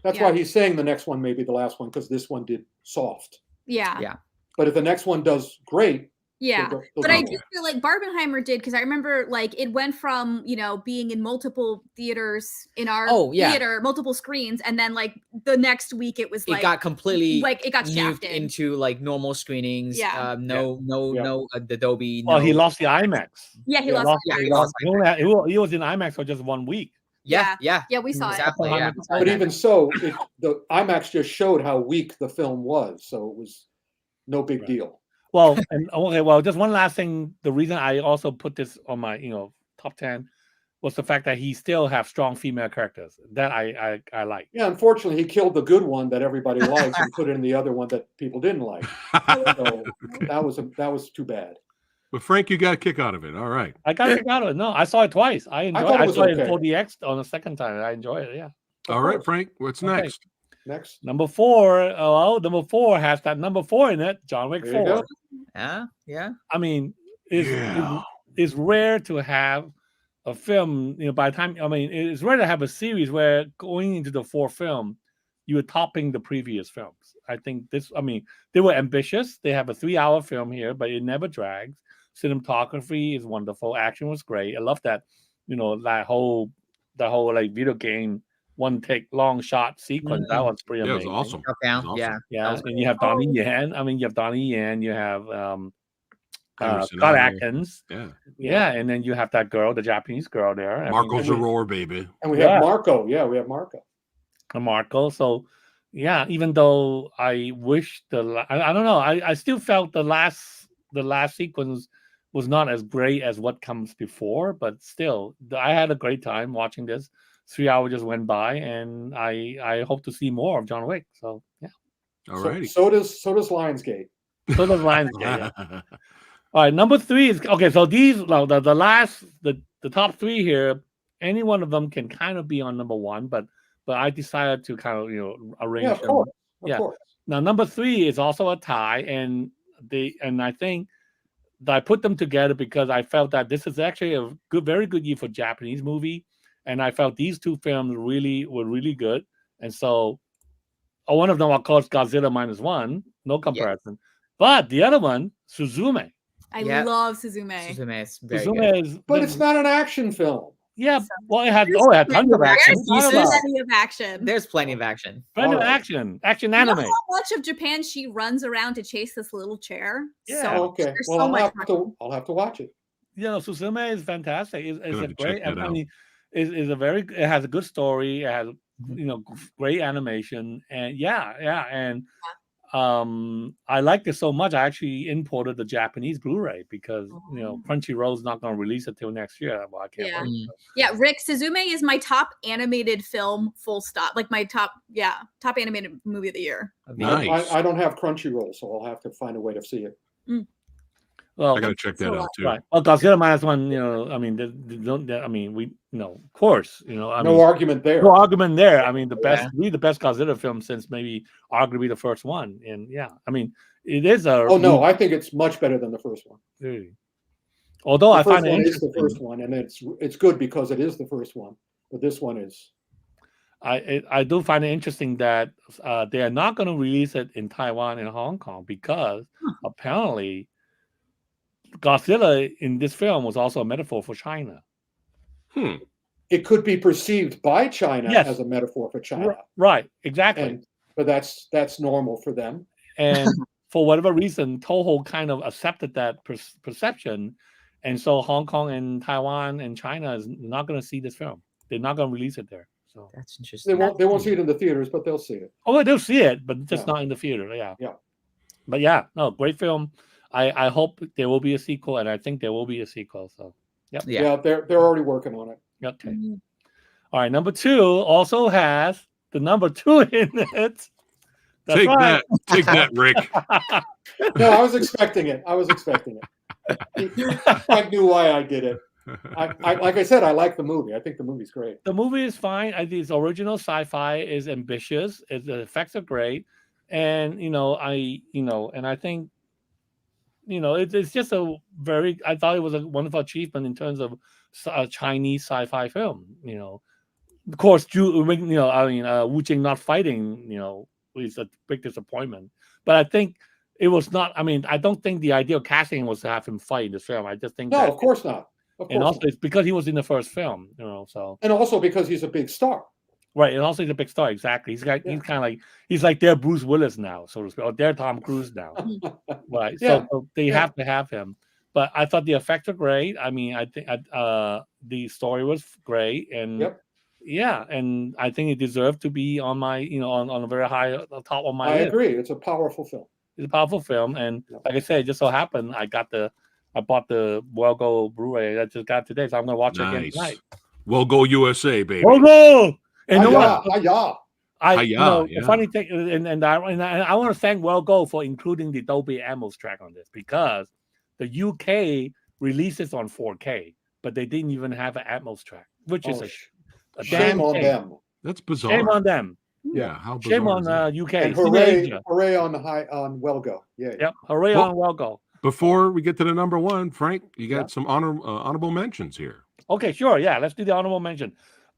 why he's saying the next one may be the last one, because this one did soft. Yeah. But if the next one does great, but I do feel like Barbenheimer did, because I remember it went from being in multiple theaters in our theater, multiple screens, and then the next week it was it got completely it got shafted into normal screenings. No Adobe. Well, he lost the IMAX. Yeah, he lost. He was in IMAX for just 1 week. Yeah, we saw exactly, it. Yeah. But even so, the IMAX just showed how weak the film was, so it was no big deal. Well, and okay, well, just one last thing. The reason I also put this on my top 10 was the fact that he still have strong female characters that I like. Yeah, unfortunately, he killed the good one that everybody likes and put in the other one that people didn't like. So that was too bad. But Frank, you got a kick out of it. All right. I got a kick out of it. No, I saw it twice. I enjoyed it. I saw it in 4DX on the second time. I enjoyed it. Yeah. All right, Frank. What's next? Next. Number 4. Well, number 4 has that number 4 in it. John Wick 4. Yeah. I mean, it's rare to have a film, by the time, it's rare to have a series where going into the 4th film, you were topping the previous films. I think they were ambitious. They have a 3-hour film here, but it never drags. Cinematography is wonderful. Action was great. I love that, that whole like video game one take long shot sequence. That was pretty amazing. That was awesome. Yeah. And you have Donnie Yen. You have Donnie Yen. You have Scott Atkins. Yeah, and then you have that girl, the Japanese girl there. Marco Zaror, baby. And we have Marco. Yeah, we have Marco. Marco. So, yeah, even though I wish I don't know, I still felt the last sequence was not as great as what comes before, but still, I had a great time watching this. 3 hours just went by, and I hope to see more of John Wick. So, yeah. All right. So does Lionsgate. So does Lionsgate. Yeah. All right, number 3 is okay. So these the top 3 here, any one of them can kind of be on number 1, but I decided to kind of arrange. Yeah, of course. Of course. Now number 3 is also a tie, and I think that I put them together because I felt that this is actually a very good year for Japanese movie, and I felt these 2 films were really good, and so one of them, of course, Godzilla -1, no comparison, but the other one, Suzume. I love Suzume. Suzume is very good. But it's not an action film. Yeah, well, it had tons of action. Plenty of action. There's plenty of action. Plenty of action. Action anime. You know how much of Japan she runs around to chase this little chair? Yeah. So Okay. Well, I'll have to watch it. Suzume is fantastic. It's a great. It has a good story. It has great animation, and and I liked it so much. I actually imported the Japanese Blu-ray because Crunchyroll's not going to release it till next year. Well, I can't wait. Yeah, Rick, Suzume is my top animated film. Full stop. Like my top animated movie of the year. Nice. I don't have Crunchyroll, so I'll have to find a way to see it. Well, I got to check that out too. Right. Well, Godzilla -1, of course, no argument there. No argument there. I mean, the best Godzilla film since maybe arguably the first one. And it is a. Oh no, I think it's much better than the first one. Really? Although I find it interesting. The first one, and it's good because it is the first one. But this one is. I do find it interesting that they are not going to release it in Taiwan and Hong Kong because apparently Godzilla in this film was also a metaphor for China. It could be perceived by China as a metaphor for China. Right, exactly. But that's normal for them. And for whatever reason, Toho kind of accepted that perception. And so Hong Kong and Taiwan and China is not going to see this film. They're not going to release it there. So that's interesting. They won't see it in the theaters, but they'll see it. Oh, they'll see it, but just not in the theater. Yeah. But great film. I hope there will be a sequel, and I think there will be a sequel. So, they're already working on it. Okay. Mm-hmm. All right. Number 2 also has the number 2 in it. Take that, Rick. No, I was expecting it. I knew why I did it. Like I said, I like the movie. I think the movie's great. The movie is fine. I think its original sci-fi is ambitious. The effects are great, and and I think. It's just I thought it was a wonderful achievement in terms of a Chinese sci-fi film. Of course, Wu Jing not fighting, is a big disappointment. But I think it was not. I don't think the ideal casting was to have him fight in this film. I just think of course not. It's because he was in the first film, So and also because he's a big star. Right, and also he's a big star. Exactly, he's kind of like their Bruce Willis now, so to speak, or their Tom Cruise now. Right, so they have to have him. But I thought the effects are great. I think the story was great, and and I think it deserved to be on my on a very high top of my. I agree. It's a powerful film. It's a powerful film, and like I said, it just so happened I bought the Well Go Blu-ray that just got today, so I'm gonna watch it again tonight. Well Go USA, baby. Well Go. And the funny thing, and I want to thank Well Go for including the Dolby Atmos track on this, because the UK releases on 4K, but they didn't even have an Atmos track, which is a shame on them. That's bizarre. Shame on them. Yeah, how bizarre shame on UK. And hooray on Well Go. Yeah. Yep. Hooray on Well Go. Before we get to the number one, Frank, you got some honorable mentions here. Okay, sure. Yeah, let's do the honorable mention.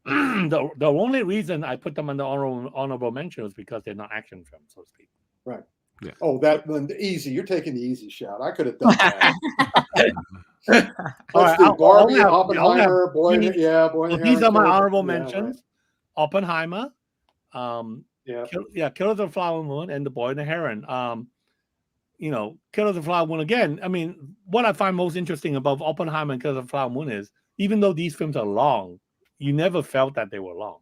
The only reason I put them on the honorable mention is because they're not action films, so to speak. Right. Yeah. Oh, that the easy. You're taking the easy shot. I could have done that. Let's do Barbie, Oppenheimer, Boy in the Heron. These are my honorable mentions. Right. Oppenheimer, Killers of the Flower Moon, and The Boy and the Heron. Killers of the Flower Moon again. I mean, what I find most interesting about Oppenheimer and Killers of the Flower Moon is, even though these films are long, you never felt that they were long.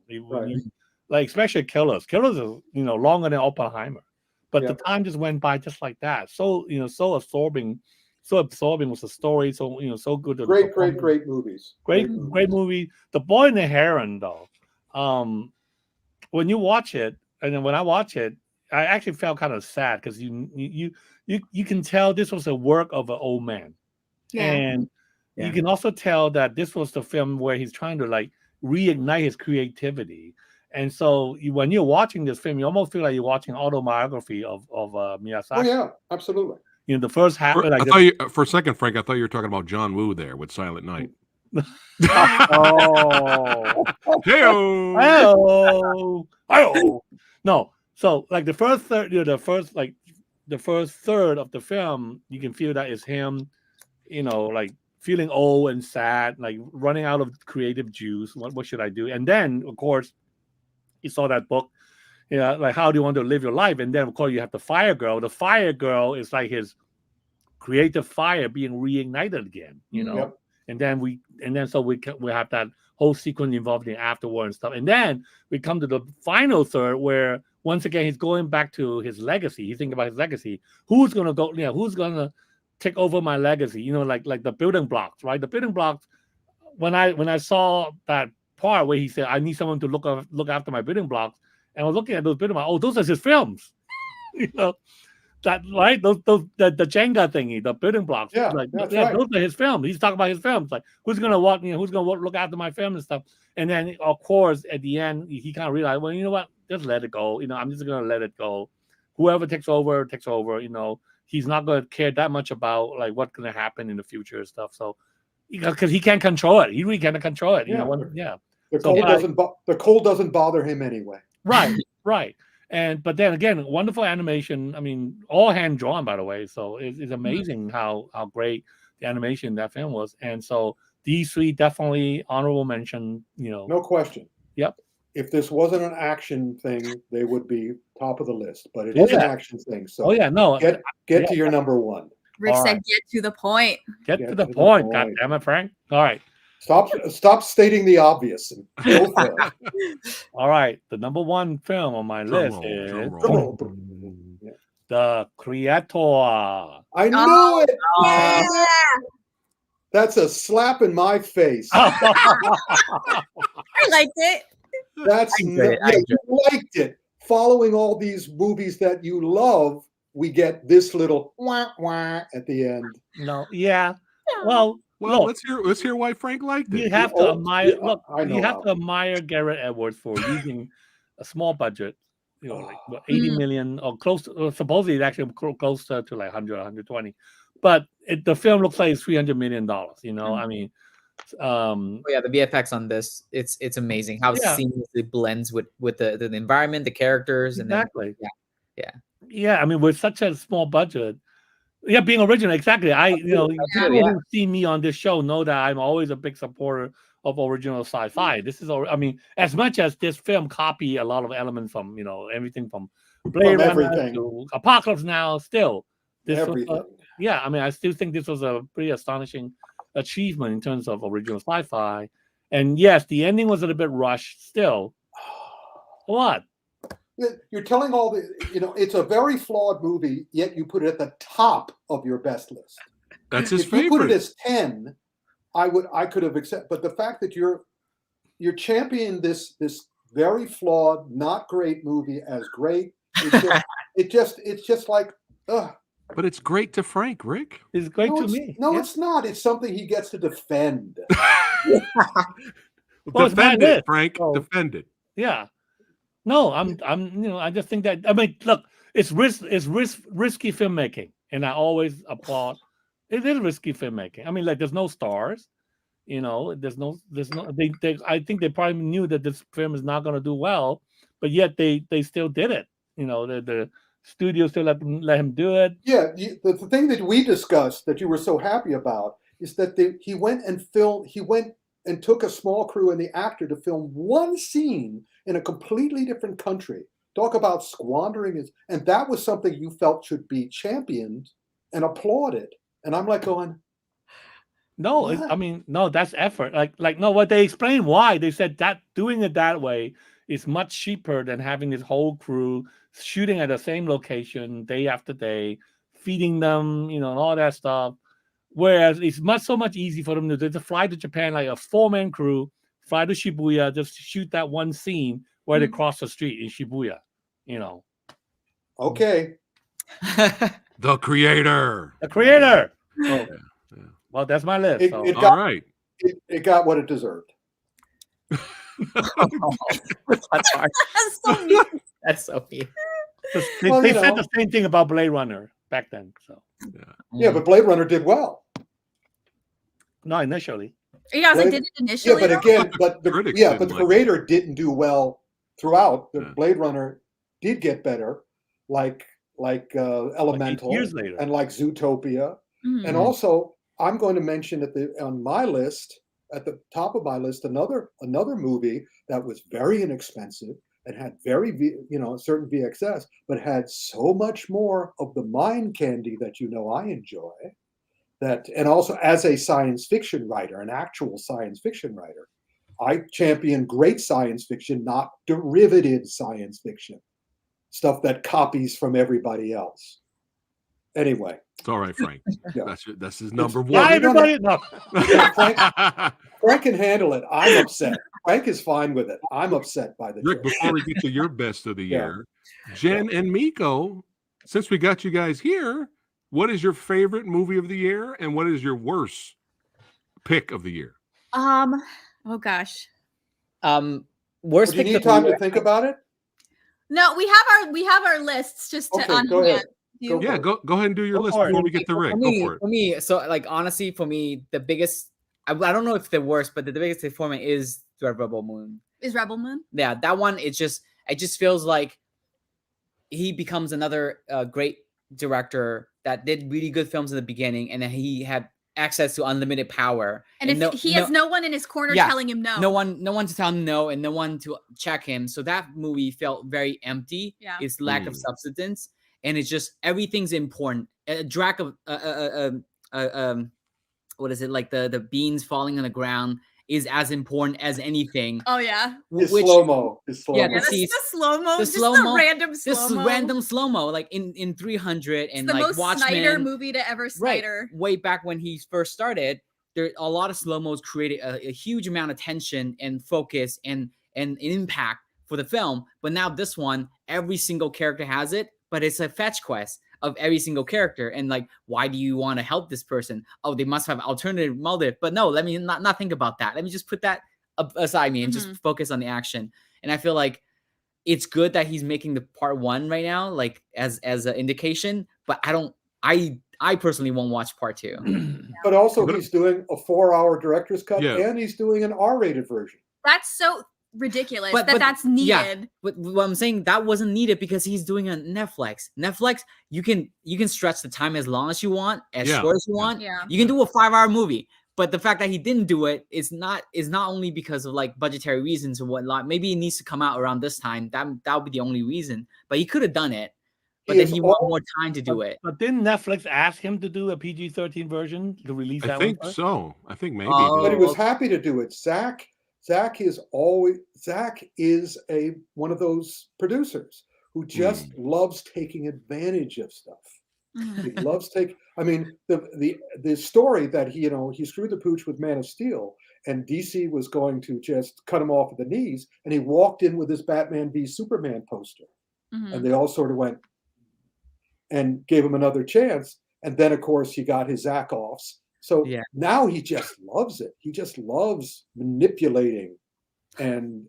Like especially Killers. Killers is longer than Oppenheimer, but the time just went by just like that. So so absorbing was the story. So so good. Great movies. Great movie. The Boy and the Heron, though. When you watch it, and then when I watch it, I actually felt kind of sad because you can tell this was a work of an old man, and you can also tell that this was the film where he's trying to like reignite his creativity. And so when you're watching this film, you almost feel like you're watching an autobiography of Miyazaki. Oh yeah, absolutely. The first half. For a second, Frank, I thought you were talking about John Woo there with Silent Night. No. So like the first third, the first third of the film, you can feel that is him, like feeling old and sad, like running out of creative juice. What should I do? And then, of course, he saw that book, like How Do You Want to Live Your Life? And then, of course, you have the Fire Girl. The Fire Girl is like his creative fire being reignited again, Yep. And then we have that whole sequence involved in afterward and stuff. And then we come to the final third where once again he's going back to his legacy. He's thinking about his legacy. Who's gonna go? Who's gonna take over my legacy? Like the building blocks, right? The building blocks. When I saw that part where he said, "I need someone to look after my building blocks," and I was looking at those building blocks. Oh, those are his films. That right? Those the Jenga thingy, the building blocks. Yeah, right. Those are his films. He's talking about his films. Like who's gonna look after my film and stuff. And then of course at the end he kind of realized, well, you know what? Just let it go. I'm just gonna let it go. Whoever takes over. He's not gonna care that much about like what's gonna happen in the future and stuff. So because he can't control it. He really can't control it. The cold doesn't bother him anyway. Right. But then again, wonderful animation. I mean, all hand drawn, by the way. So it's amazing how great the animation in that film was. And so these three definitely honorable mention. No question. Yep. If this wasn't an action thing, they would be top of the list. But it is an action thing. So get to your number one. Rick said, "Get to the point." Get to the point. God damn it, Frank. All right. Stop stating the obvious and go for it. All right. The number one film on my list is The Creator. I knew it. Yeah. That's a slap in my face. I liked it. You liked it. Following all these movies that you love, we get this little wah wah at the end. No, yeah. Well, look, let's hear why Frank liked it. You have to admire. You have to admire Garrett Edwards for using a small budget, like 80 million or close. Supposedly, it's actually closer to like 100, 120. But the film looks like it's $300 million. I mean, the VFX on this, it's amazing how it seamlessly blends with the environment, the characters, exactly. And then, I mean, with such a small budget. Yeah, being original, exactly. People who see me on this show know that I'm always a big supporter of original sci-fi. This is, I mean, as much as this film copy a lot of elements from, everything from Blade Runner to Apocalypse Now, still, this was, I mean, I still think this was a pretty astonishing achievement in terms of original sci-fi. And yes, the ending was a little bit rushed still. What? you're telling all the, it's a very flawed movie, yet you put it at the top of your best list. That's his favorite. If you put it as 10, I could have accepted. But the fact that you're championing this very flawed, not great movie as great, it's just like, ugh. But it's great to Frank, Rick. It's great to me. No, it's not. It's something he gets to defend. Well, defend it, Frank. So, defend it. Yeah. No, I'm I just think that, I mean, look, it's risky filmmaking, and I always applaud. It is risky filmmaking. I mean, like, there's no stars, there's no I think they probably knew that this film is not going to do well, but yet they still did it. The studio still let him do it. Yeah, the thing that we discussed that you were so happy about is that he went and took a small crew and the actor to film one scene in a completely different country. Talk about squandering and that was something you felt should be championed and applauded. And I'm like going, no, no, that's effort. Like no, what they explained why. They said that doing it that way is much cheaper than having this whole crew shooting at the same location day after day, feeding them, and all that stuff. Whereas it's so much easy for them to just fly to Japan like a 4-man crew, fly to Shibuya, just shoot that one scene where they cross the street in Shibuya, Okay. The creator. The creator. Oh. Yeah. Well, that's my list. All right. It got what it deserved. That's hard. That's so mean. They said the same thing about Blade Runner back then. So yeah, but Blade Runner did well. Not initially. Yeah, they did it initially. Yeah, but again, the creator didn't do well throughout. The Blade Runner did get better, like Elemental, years later, and like Zootopia, and also I'm going to mention on my list, at the top of my list, another movie that was very inexpensive and had very certain VXS, but had so much more of the mind candy that I enjoy. And also as a science fiction writer, an actual science fiction writer, I champion great science fiction, not derivative science fiction, stuff that copies from everybody else. Anyway, it's all right, Frank. Yeah. That's his number one. Yeah, everybody, no. Frank can handle it. I'm upset. Frank is fine with it. I'm upset by the Rick. choice. Before we get to your best of the year, Jen and Miko, since we got you guys here, what is your favorite movie of the year, and what is your worst pick of the year? Oh gosh. Worst. Do you need time to think about it? No, we have our lists just to go ahead. Go ahead and do your list before we get to Rick. Go for it. For me, so like honestly, for me, the biggest, I don't know if the worst, but the biggest disappointment is Rebel Moon. Is Rebel Moon? Yeah, that one. It just feels like he becomes another great director that did really good films in the beginning, and then he had access to unlimited power. And if he has no one in his corner telling him no. No one to tell him no, and no one to check him. So that movie felt very empty. Yeah. It's lack of substance. And it's just everything's important. A drac of what is it, like the beans falling on the ground is as important as anything. Oh yeah. It's slow-mo. Yeah, the slow-mo. The slow-mo. Random slow-mo. This random slow-mo, like in 300 and the like most Watchmen. Snyder movie to ever Snyder. Right. Way back when he first started, there a lot of slow-mos created a huge amount of tension and focus and impact for the film. But now this one, every single character has it, but it's a fetch quest of every single character. And like, why do you want to help this person? Oh, they must have alternative motive. But no, let me not think about that. Let me just put that aside me and just focus on the action. And I feel like it's good that he's making the part 1 right now, like as an indication. But I personally won't watch part 2. But also he's doing a 4-hour director's cut and he's doing an R-rated version. That's so ridiculous that's needed. Yeah, but what I'm saying, that wasn't needed because he's doing a Netflix. You can stretch the time as long as you want, as short as you want. Yeah. You can do a 5-hour movie. But the fact that he didn't do it is not only because of like budgetary reasons or whatnot. Maybe it needs to come out around this time. That would be the only reason. But he could have done it. But then he wanted more time to do it. But didn't Netflix ask him to do a PG-13 version to release that one? I think so. I think maybe. But he was happy to do it. Zach is one of those producers who just loves taking advantage of stuff. He loves I mean, the story that he screwed the pooch with Man of Steel, and DC was going to just cut him off at the knees, and he walked in with his Batman v Superman poster, and they all sort of went and gave him another chance, and then of course he got his Zack-offs. So now he just loves it. He just loves manipulating and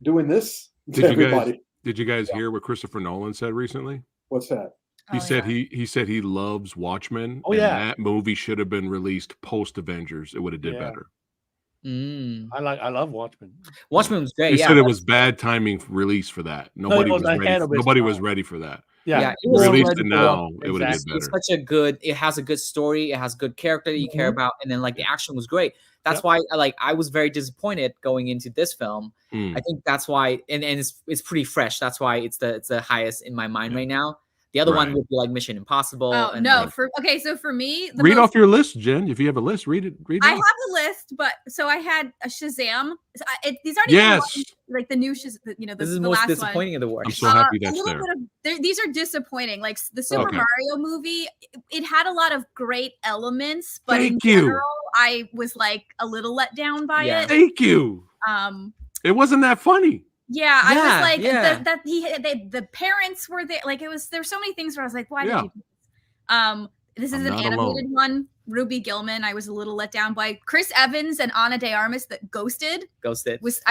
doing this to everybody. Did you guys hear what Christopher Nolan said recently? What's that? He said he loves Watchmen. Oh, and that movie should have been released post Avengers. It would have did better. I love Watchmen. Watchmen was great. He said it was bad timing release for that. Nobody was ready. Nobody was ready for that. Yeah, it was released it now. It would have been better. It's such a good. It has a good story. It has good character that you care about, and then like the action was great. That's why I was very disappointed going into this film. I think that's why, and it's pretty fresh. That's why it's the highest in my mind right now. The other one would be like Mission Impossible. Oh no! So for me, read off your list, Jen. If you have a list, read it. I have a list, but so I had a Shazam. These aren't even like the new Shazam. This is the most disappointing of the war. I'm so happy that's there. These are disappointing. Like the Super Mario movie, it had a lot of great elements, but in general, I was like a little let down by it. Thank you. It wasn't that funny. Yeah, I was like the parents were there. Like there's so many things where I was like, why did you do this? This is an animated one. Ruby Gillman, I was a little let down by. Chris Evans and Ana de Armas that Ghosted. I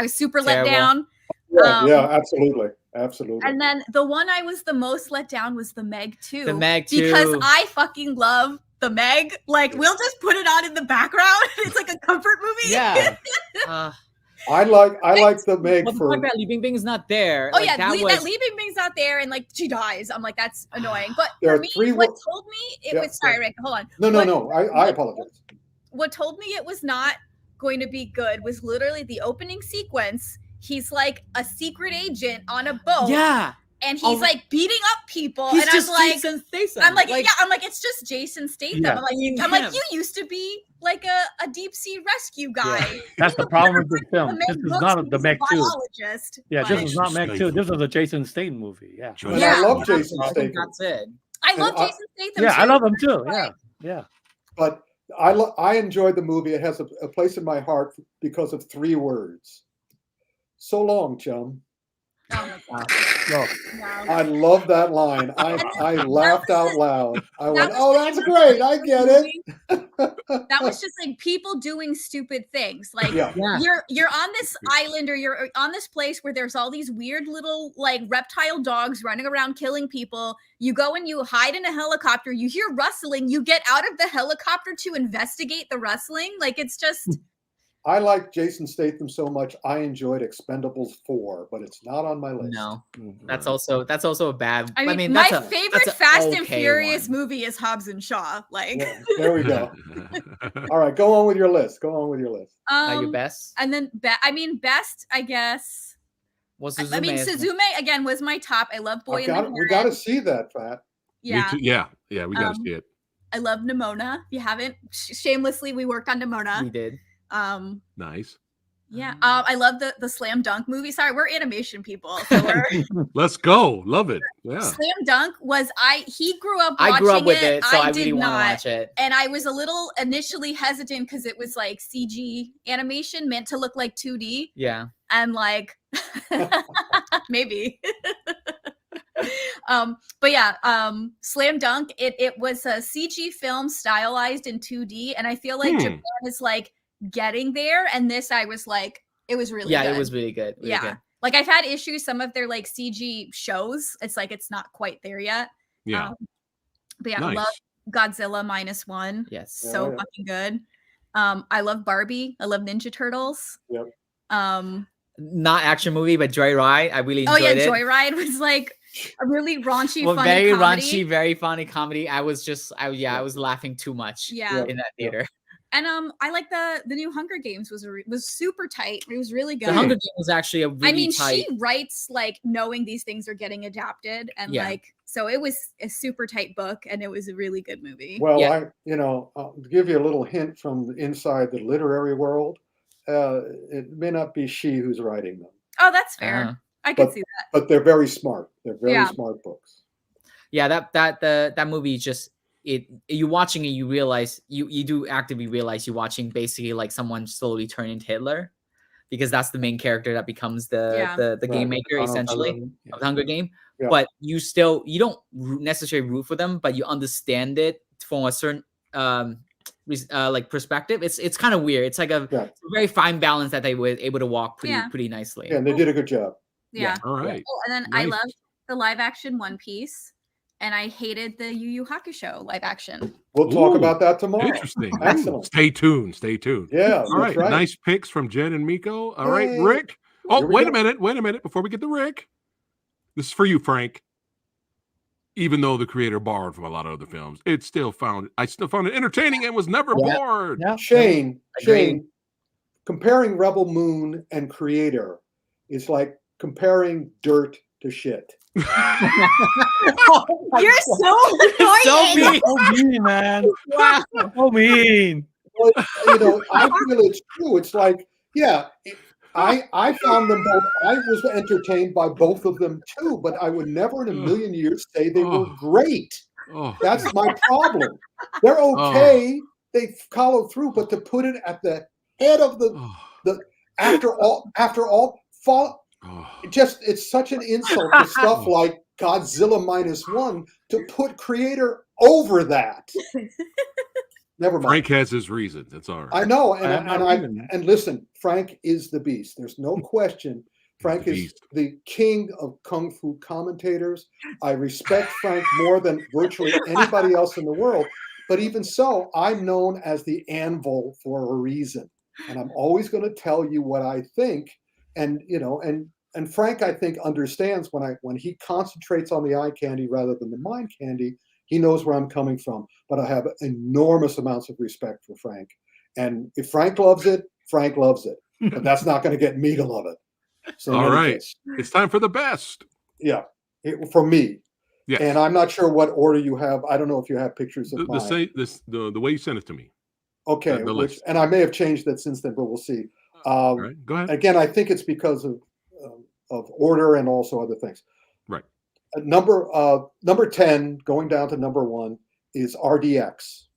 was super let down. Yeah, absolutely. And then the one I was the most let down was the Meg 2. The Meg 2. Because I fucking love the Meg. Like we'll just put it on in the background. It's like a comfort movie. Yeah. I like the Meg for. The fact that Li Bingbing is not there. Oh that Li Bingbing's not there, and like she dies. I'm like, that's annoying. But for me, what told me it was sorry, Rick. Hold on. No. I apologize. What told me it was not going to be good was literally the opening sequence. He's like a secret agent on a boat. Yeah. And he's like beating up people, and I'm like, Jason Statham. I'm like, it's just Jason Statham. Yeah. I'm like, you used to be like a deep sea rescue guy. Yeah. That's the problem with this film. This is not the Meg 2. Yeah, this is not Meg 2. This is a Jason Statham movie. Yeah. I love Jason Statham. That's it. I love Jason Statham. Yeah, I love him too. Yeah. But I enjoyed the movie. It has a place in my heart because of 3 words. So long, chum. Oh my God. No. I love that line. I laughed out loud. I went, that's great. I get it. That was just like people doing stupid things. Like you're on this island or you're on this place where there's all these weird little like reptile dogs running around killing people. You go and you hide in a helicopter. You hear rustling. You get out of the helicopter to investigate the rustling. Like it's just... I like Jason Statham so much. I enjoyed Expendables 4, but it's not on my list. No, that's also a bad. I mean my favorite Fast and Furious movie is Hobbs and Shaw. Like, there we go. All right, go on with your list. Your best, and then best, I guess. Well, Suzume again was my top. I love Boy in the Heron. We got to see that, Phat. Yeah, we got to see it. I love Nimona. If you haven't, shamelessly, we worked on Nimona. We did. Nice. Yeah. I love the Slam Dunk movie. Sorry, we're animation people. So let's go. Love it. Yeah. Slam Dunk was he grew up watching I grew up with it, so I really want to watch it. And I was a little initially hesitant because it was like CG animation meant to look like 2D. Yeah. And like maybe. But yeah, Slam Dunk, it was a CG film stylized in 2D, and I feel like Japan is like getting there, and this I was like, it was really good. It was really good. Good. Like I've had issues, some of their like CG shows, it's like it's not quite there yet. Yeah. But yeah, nice. I love Godzilla -1. Yes. So fucking good. I love Barbie. I love Ninja Turtles. Yep. Not action movie, but Joyride. I really enjoyed it. Joyride was like a really raunchy, funny very comedy. Raunchy, very funny comedy. I was laughing too much. In that theater. And I like the new Hunger Games was super tight. It was really good. The Hunger Games was actually a really tight. She writes like knowing these things are getting adapted, and like so it was a super tight book, and it was a really good movie. Well, I'll give you a little hint from inside the literary world. It may not be she who's writing them. Oh, that's fair. I can see that. But they're very smart. They're very smart books. Yeah, that movie just you watching it, you realize you do actively realize you're watching basically like someone slowly turn into Hitler, because that's the main character that becomes the game maker essentially of the Hunger Game. Yeah. But you don't necessarily root for them, but you understand it from a certain like perspective. It's kind of weird. It's like a very fine balance that they were able to walk pretty nicely. Yeah, and they did a good job. Yeah. All right. Oh, and then I loved the live action One Piece, and I hated the Yu Yu Hakusho live action. We'll talk about that tomorrow. Interesting. Excellent. Stay tuned. Yeah. All right. Nice picks from Jen and Miko. All right, Rick. Oh, wait a minute. Before we get to Rick, this is for you, Frank. Even though the creator borrowed from a lot of other films, I still found it entertaining and was never bored. Yeah. Shane, comparing Rebel Moon and Creator is like comparing dirt to shit. You're so mean, man. Wow, so mean. Well, I feel it's true. It's like, I found them both. I was entertained by both of them too, but I would never in a million years say they were great. That's my problem. They're okay. They follow through, but to put it at the head of the after all, it's such an insult to stuff like Godzilla -1 to put Creator over that. Never mind. Frank has his reasons. That's all right. I know, and listen, Frank is the beast. There's no question. Frank is the king of kung fu commentators. I respect Frank more than virtually anybody else in the world. But even so, I'm known as the Anvil for a reason, and I'm always going to tell you what I think. And and Frank, I think, understands when he concentrates on the eye candy rather than the mind candy. He knows where I'm coming from, but I have enormous amounts of respect for Frank. And if Frank loves it, Frank loves it. But that's not going to get me to love it. So all right. It's time for the best. Yeah. For me. Yes. And I'm not sure what order you have. I don't know if you have pictures of mine. The way you sent it to me. Okay. And I may have changed that since then, but we'll see. All right. Go ahead. Again, I think it's because of order and also other things. Right. Number 10, going down to number 1, is RDX.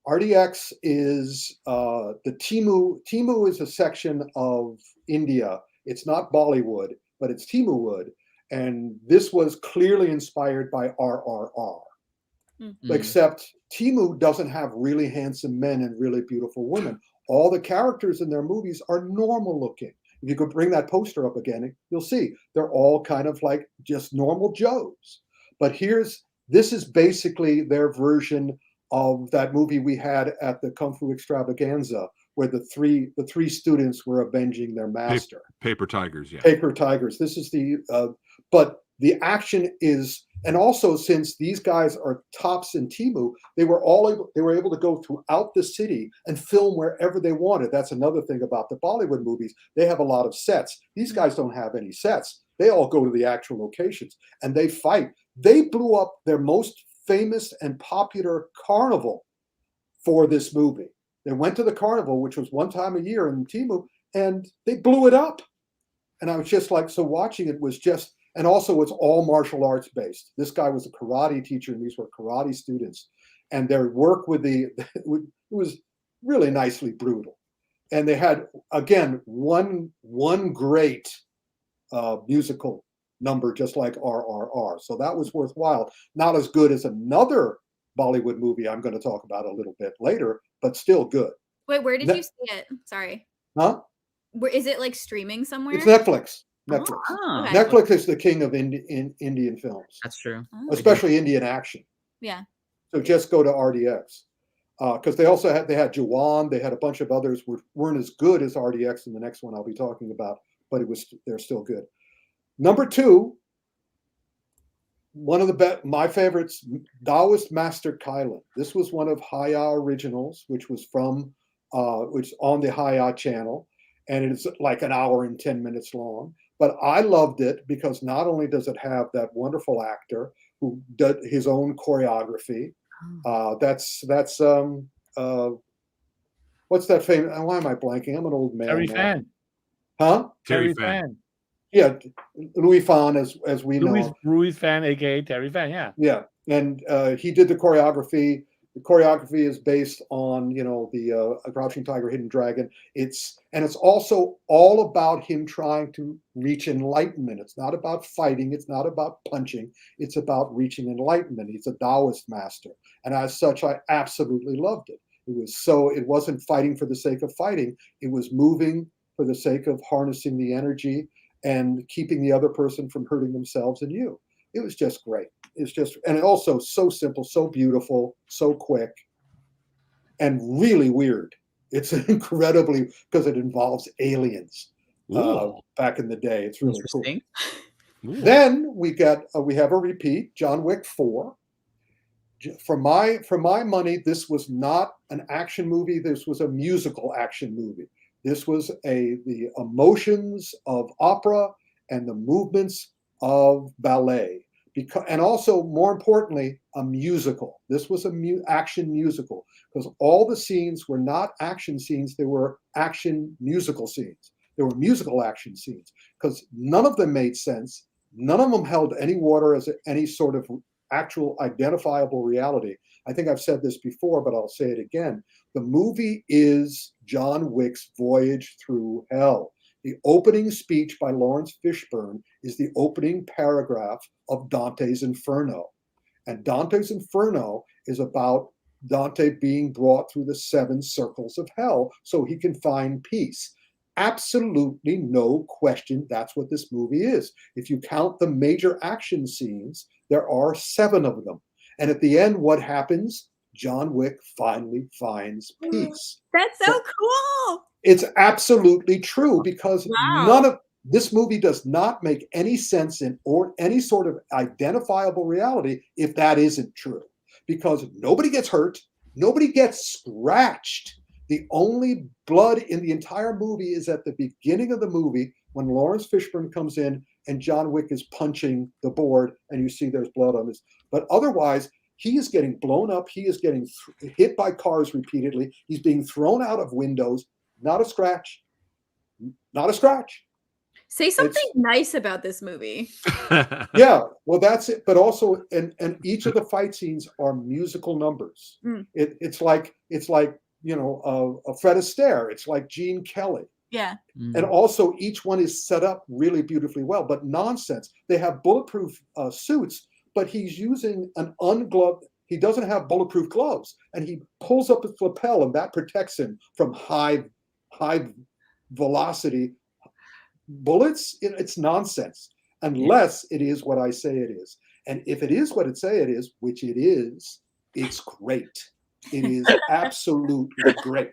RDX is the Timu. Timu is a section of India. It's not Bollywood, but it's Timuwood. And this was clearly inspired by RRR. Mm-hmm. Except Timu doesn't have really handsome men and really beautiful women. All the characters in their movies are normal looking. If you could bring that poster up again, you'll see they're all kind of like just normal Joes. But this is basically their version of that movie we had at the Kung Fu Extravaganza, where the three students were avenging their master. Paper Tigers, yeah. Paper Tigers. This is but the action is, and also since these guys are tops in Timu, they were able to go throughout the city and film wherever they wanted. That's another thing about the Bollywood movies. They have a lot of sets. These guys don't have any sets. They all go to the actual locations and they fight. They blew up their most famous and popular carnival for this movie. They went to the carnival, which was one time a year in Timu, and they blew it up. And I was just like, so watching it was just, and also it's all martial arts based. This guy was a karate teacher and these were karate students. And their work with it was really nicely brutal. And they had, again, one great musical number, just like RRR. So that was worthwhile. Not as good as another Bollywood movie I'm going to talk about a little bit later, but still good. Wait, where did you see it? Sorry. Huh? Where is it, like streaming somewhere? It's Netflix. Netflix. Oh, okay. Netflix is the king of Indian films. That's true. Especially Indian action. Yeah. So just go to RDX. Because they had Jawan, they had a bunch of others weren't as good as RDX in the next one I'll be talking about, but they're still good. Number 2, one of my favorites, Taoist Master Kylan. This was one of Haya originals, which was on the Haya channel, and it's like an hour and 10 minutes long. But I loved it because not only does it have that wonderful actor who did his own choreography. That's what's that famous? Why am I blanking? I'm an old man. Terry Fan. Huh? Terry Fan. Yeah, Louis Fan, as we know him. Louis Fan, aka Terry Fan. Yeah. Yeah, and he did the choreography. The choreography is based on the Crouching Tiger, Hidden Dragon. It's also all about him trying to reach enlightenment. It's not about fighting. It's not about punching. It's about reaching enlightenment. He's a Taoist master, and as such, I absolutely loved it. It wasn't fighting for the sake of fighting. It was moving for the sake of harnessing the energy and keeping the other person from hurting themselves and you. It was just great. It's just, and it also so simple, so beautiful, so quick, and really weird. It's incredibly, because it involves aliens back in the day. It's really cool. Then we have a repeat, John Wick 4. For my money, this was not an action movie. This was a musical action movie. This was the emotions of opera and the movements of ballet. And also, more importantly, a musical. This was an action musical, because all the scenes were not action scenes. They were action musical scenes. They were musical action scenes, because none of them made sense. None of them held any water as any sort of actual identifiable reality. I think I've said this before, but I'll say it again. The movie is John Wick's voyage through hell. The opening speech by Lawrence Fishburne is the opening paragraph of Dante's Inferno. And Dante's Inferno is about Dante being brought through the 7 circles of hell so he can find peace. Absolutely no question that's what this movie is. If you count the major action scenes, there are 7 of them. And at the end, what happens? John Wick finally finds peace. That's so cool. It's absolutely true, because none of this movie does not make any sense or any sort of identifiable reality if that isn't true, because nobody gets hurt, nobody gets scratched. The only blood in the entire movie is at the beginning of the movie, when Lawrence Fishburne comes in and John Wick is punching the board and you see there's blood on this. But otherwise, he is getting blown up. He is getting hit by cars repeatedly. He's being thrown out of windows. Not a scratch. Not a scratch. Say something nice about this movie. Yeah, well, that's it. But also, and each of the fight scenes are musical numbers. It's like a Fred Astaire. It's like Gene Kelly. Yeah. And also, each one is set up really beautifully well, but nonsense. They have bulletproof suits, but he's using an ungloved. He doesn't have bulletproof gloves, and he pulls up his lapel, and that protects him from high velocity bullets. It's nonsense, unless it is what I say it is. And if it is what it say it is, which it is, it's great. It is absolutely great.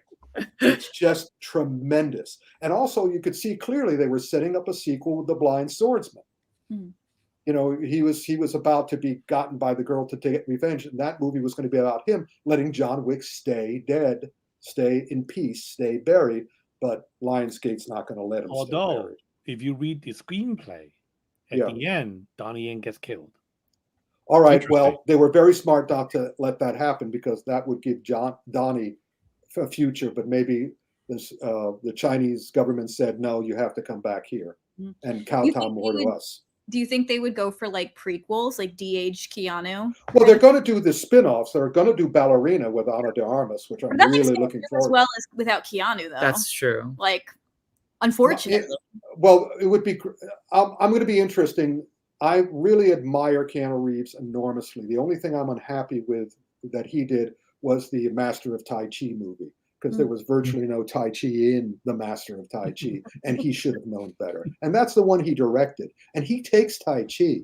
It's just tremendous. And also, you could see clearly they were setting up a sequel with The Blind Swordsman. He was about to be gotten by the girl to take revenge, and that movie was going to be about him letting John Wick stay dead, stay in peace, stay buried. But Lionsgate's not going to let him. Although, if you read the screenplay, at the end, Donnie Yen gets killed. All right. Well, they were very smart not to let that happen, because that would give Donnie a future. But maybe the Chinese government said, no, you have to come back here and kowtow more to us. Do you think they would go for like prequels, like de-age Keanu? Well, they're going to do the spin-offs. They're going to do Ballerina with Ana de Armas, which I'm really looking forward to. As well as without Keanu, though. That's true. Like, unfortunately. It would be. I'm going to be interesting. I really admire Keanu Reeves enormously. The only thing I'm unhappy with that he did was the Master of Tai Chi movie, because there was virtually no Tai Chi in the Master of Tai Chi, and he should have known better. And that's the one he directed, and he takes Tai Chi.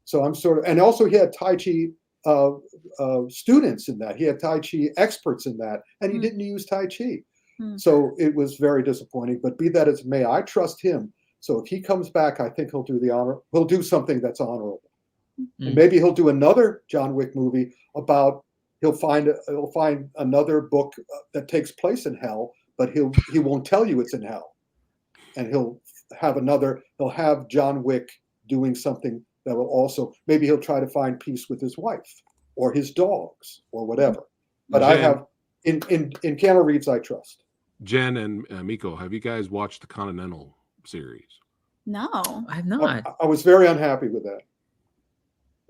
So I'm sort of, and also he had Tai Chi students in that. He had Tai Chi experts in that, and he didn't use Tai Chi. So it was very disappointing. But be that as it may, I trust him. So if he comes back, I think he'll do the honor. He'll do something that's honorable, and maybe he'll do another John Wick movie about. He'll find another book that takes place in hell, but he won't tell you it's in hell, and he'll have John Wick doing something that will also, maybe he'll try to find peace with his wife or his dogs or whatever. But Jen, I have in Keanu Reeves, I trust. Jen and Miko, have you guys watched the Continental series? No, I have not. I was very unhappy with that.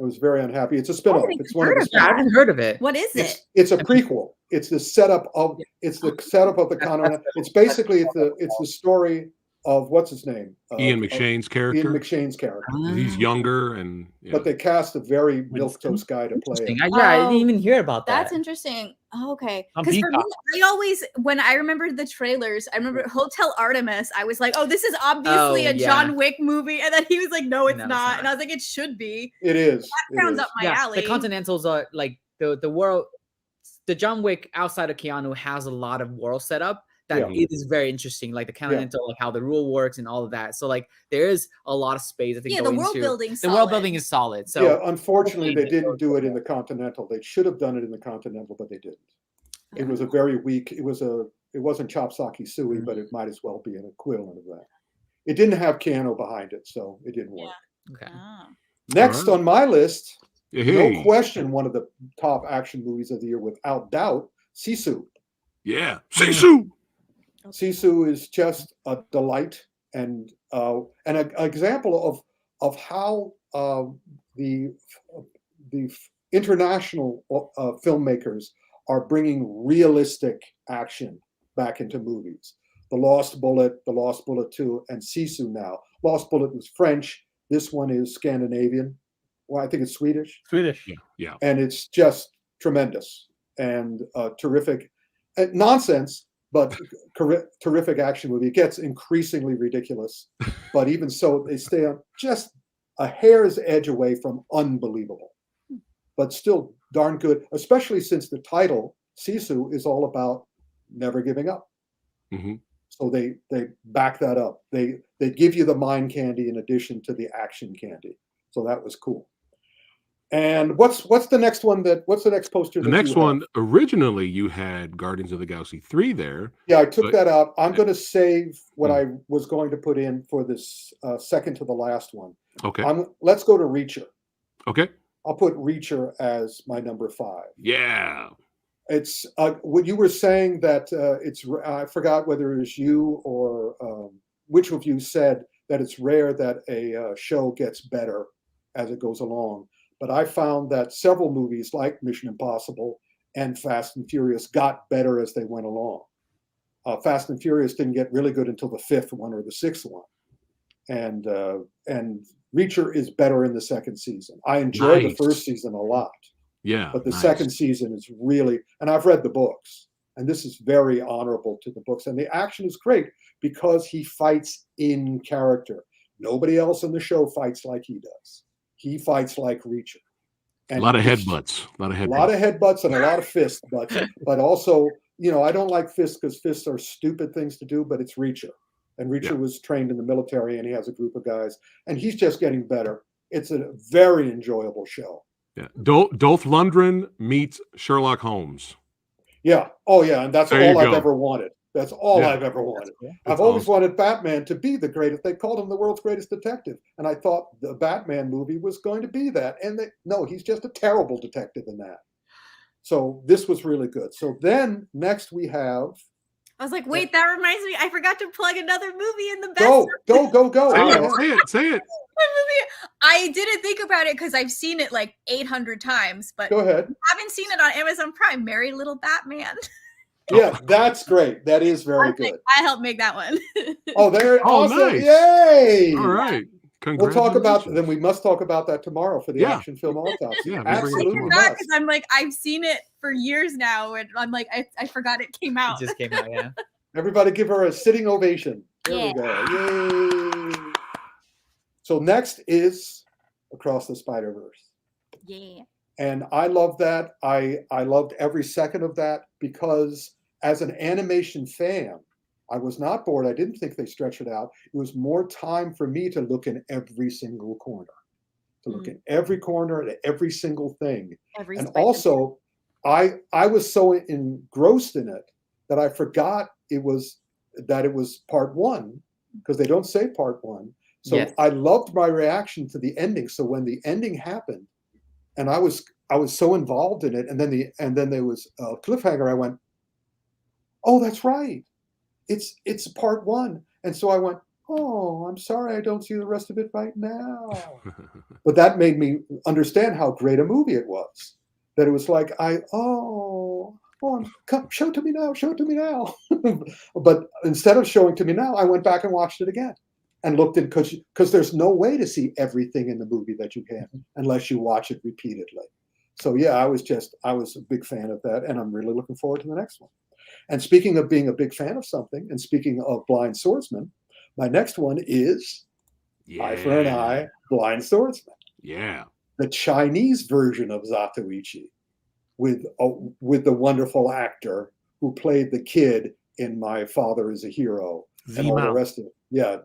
I was very unhappy. It's a spinoff. It's one of the. I haven't heard of it. What is it? It's a prequel. It's the setup of. It's the setup of the Continental. It's basically it's the story of what's his name? Ian McShane's character. Ian McShane's character. He's younger and. Yeah. But they cast a very milquetoast guy to play it. I didn't even hear about that. That's interesting. Oh, okay. Because for me, I always, when I remembered the trailers, I remember Hotel Artemis. I was like, oh, this is obviously a John Wick movie. And then he was like, no, it's not. And I was like, it should be. It is. That sounds up my alley. The Continentals are like the world. The John Wick outside of Keanu has a lot of world setup that it is very interesting, like the Continental, like how the rule works and all of that. So like there is a lot of space. I think the world building. The world building is solid. So unfortunately, they didn't do it in the Continental. They should have done it in the Continental, but they didn't. It was a very weak. It wasn't Chopsaki Sui, but it might as well be an equivalent of that. It didn't have Keanu behind it, so it didn't work. Okay. Next on my list, no question, one of the top action movies of the year, without doubt, Sisu. Yeah, Sisu. Sisu is just a delight and an example of how the international filmmakers are bringing realistic action back into movies. The Lost Bullet 2, and Sisu now. Lost Bullet was French. This one is Scandinavian. Well, I think it's Swedish. Yeah. And it's just tremendous and terrific. Nonsense, but terrific action movie. It gets increasingly ridiculous, but even so, they stay on just a hair's edge away from unbelievable, but still darn good, especially since the title, Sisu, is all about never giving up. Mm-hmm. So they back that up. They give you the mind candy in addition to the action candy. So that was cool. And what's the next one? What's the next poster? The next one, originally you had Guardians of the Galaxy 3 there. Yeah, I took that out. I'm going to save what I was going to put in for this second to the last one. Okay. Let's go to Reacher. Okay. I'll put Reacher as my number 5. Yeah. It's what you were saying that it's. I forgot whether it was you or which of you said that it's rare that a show gets better as it goes along. But I found that several movies like Mission Impossible and Fast and Furious got better as they went along. Fast and Furious didn't get really good until the 5th one or the 6th one. And Reacher is better in the 2nd season. I enjoyed the 1st season a lot. Yeah. But the 2nd season is really, and I've read the books, and this is very honorable to the books. And the action is great because he fights in character. Nobody else in the show fights like he does. He fights like Reacher. And a lot of headbutts. A lot of headbutts and a lot of fist butts. But also, I don't like fists because fists are stupid things to do, but it's Reacher. And Reacher was trained in the military, and he has a group of guys. And he's just getting better. It's a very enjoyable show. Yeah. Dolph Lundgren meets Sherlock Holmes. Yeah. Oh, yeah. And that's all I've ever wanted. That's all I've ever wanted. I've always wanted Batman to be the greatest. They called him the world's greatest detective. And I thought the Batman movie was going to be that. And no, he's just a terrible detective in that. So this was really good. So then next we have. I was like, wait, that reminds me. I forgot to plug another movie in the best. Go. Say it. I didn't think about it because I've seen it like 800 times. But go ahead. I haven't seen it on Amazon Prime. Merry Little Batman. Yeah, that's great. That is very good. I helped make that one. Awesome. Nice. Yay. All right. We'll talk about then we must talk about that tomorrow for the action film autopsy. Yeah, absolutely. Because I'm like, I've seen it for years now, and I'm like, I forgot it came out. It just came out, yeah. Everybody give her a sitting ovation. There we go. Yay. So next is Across the Spider-Verse. Yeah. And I love that. I loved every second of that because as an animation fan, I was not bored. I didn't think they stretched it out. It was more time for me to look in every single corner, at every single thing. And also, I was so engrossed in it that I forgot it was part 1 because they don't say part 1. So I loved my reaction to the ending. So when the ending happened, and I was so involved in it, and then there was a cliffhanger. I went, "Oh, that's right, it's part 1." And so I went, oh, I'm sorry I don't see the rest of it right now. But that made me understand how great a movie it was. That it was like, come, show it to me now. But instead of showing to me now, I went back and watched it again and looked at, because there's no way to see everything in the movie that you can unless you watch it repeatedly. So yeah, I was a big fan of that, and I'm really looking forward to the next one. And speaking of being a big fan of something, and speaking of Blind Swordsman, my next one is Eye for an Eye, Blind Swordsman. Yeah. The Chinese version of Zatoichi with the wonderful actor who played the kid in My Father is a Hero and all the rest of it. Yeah,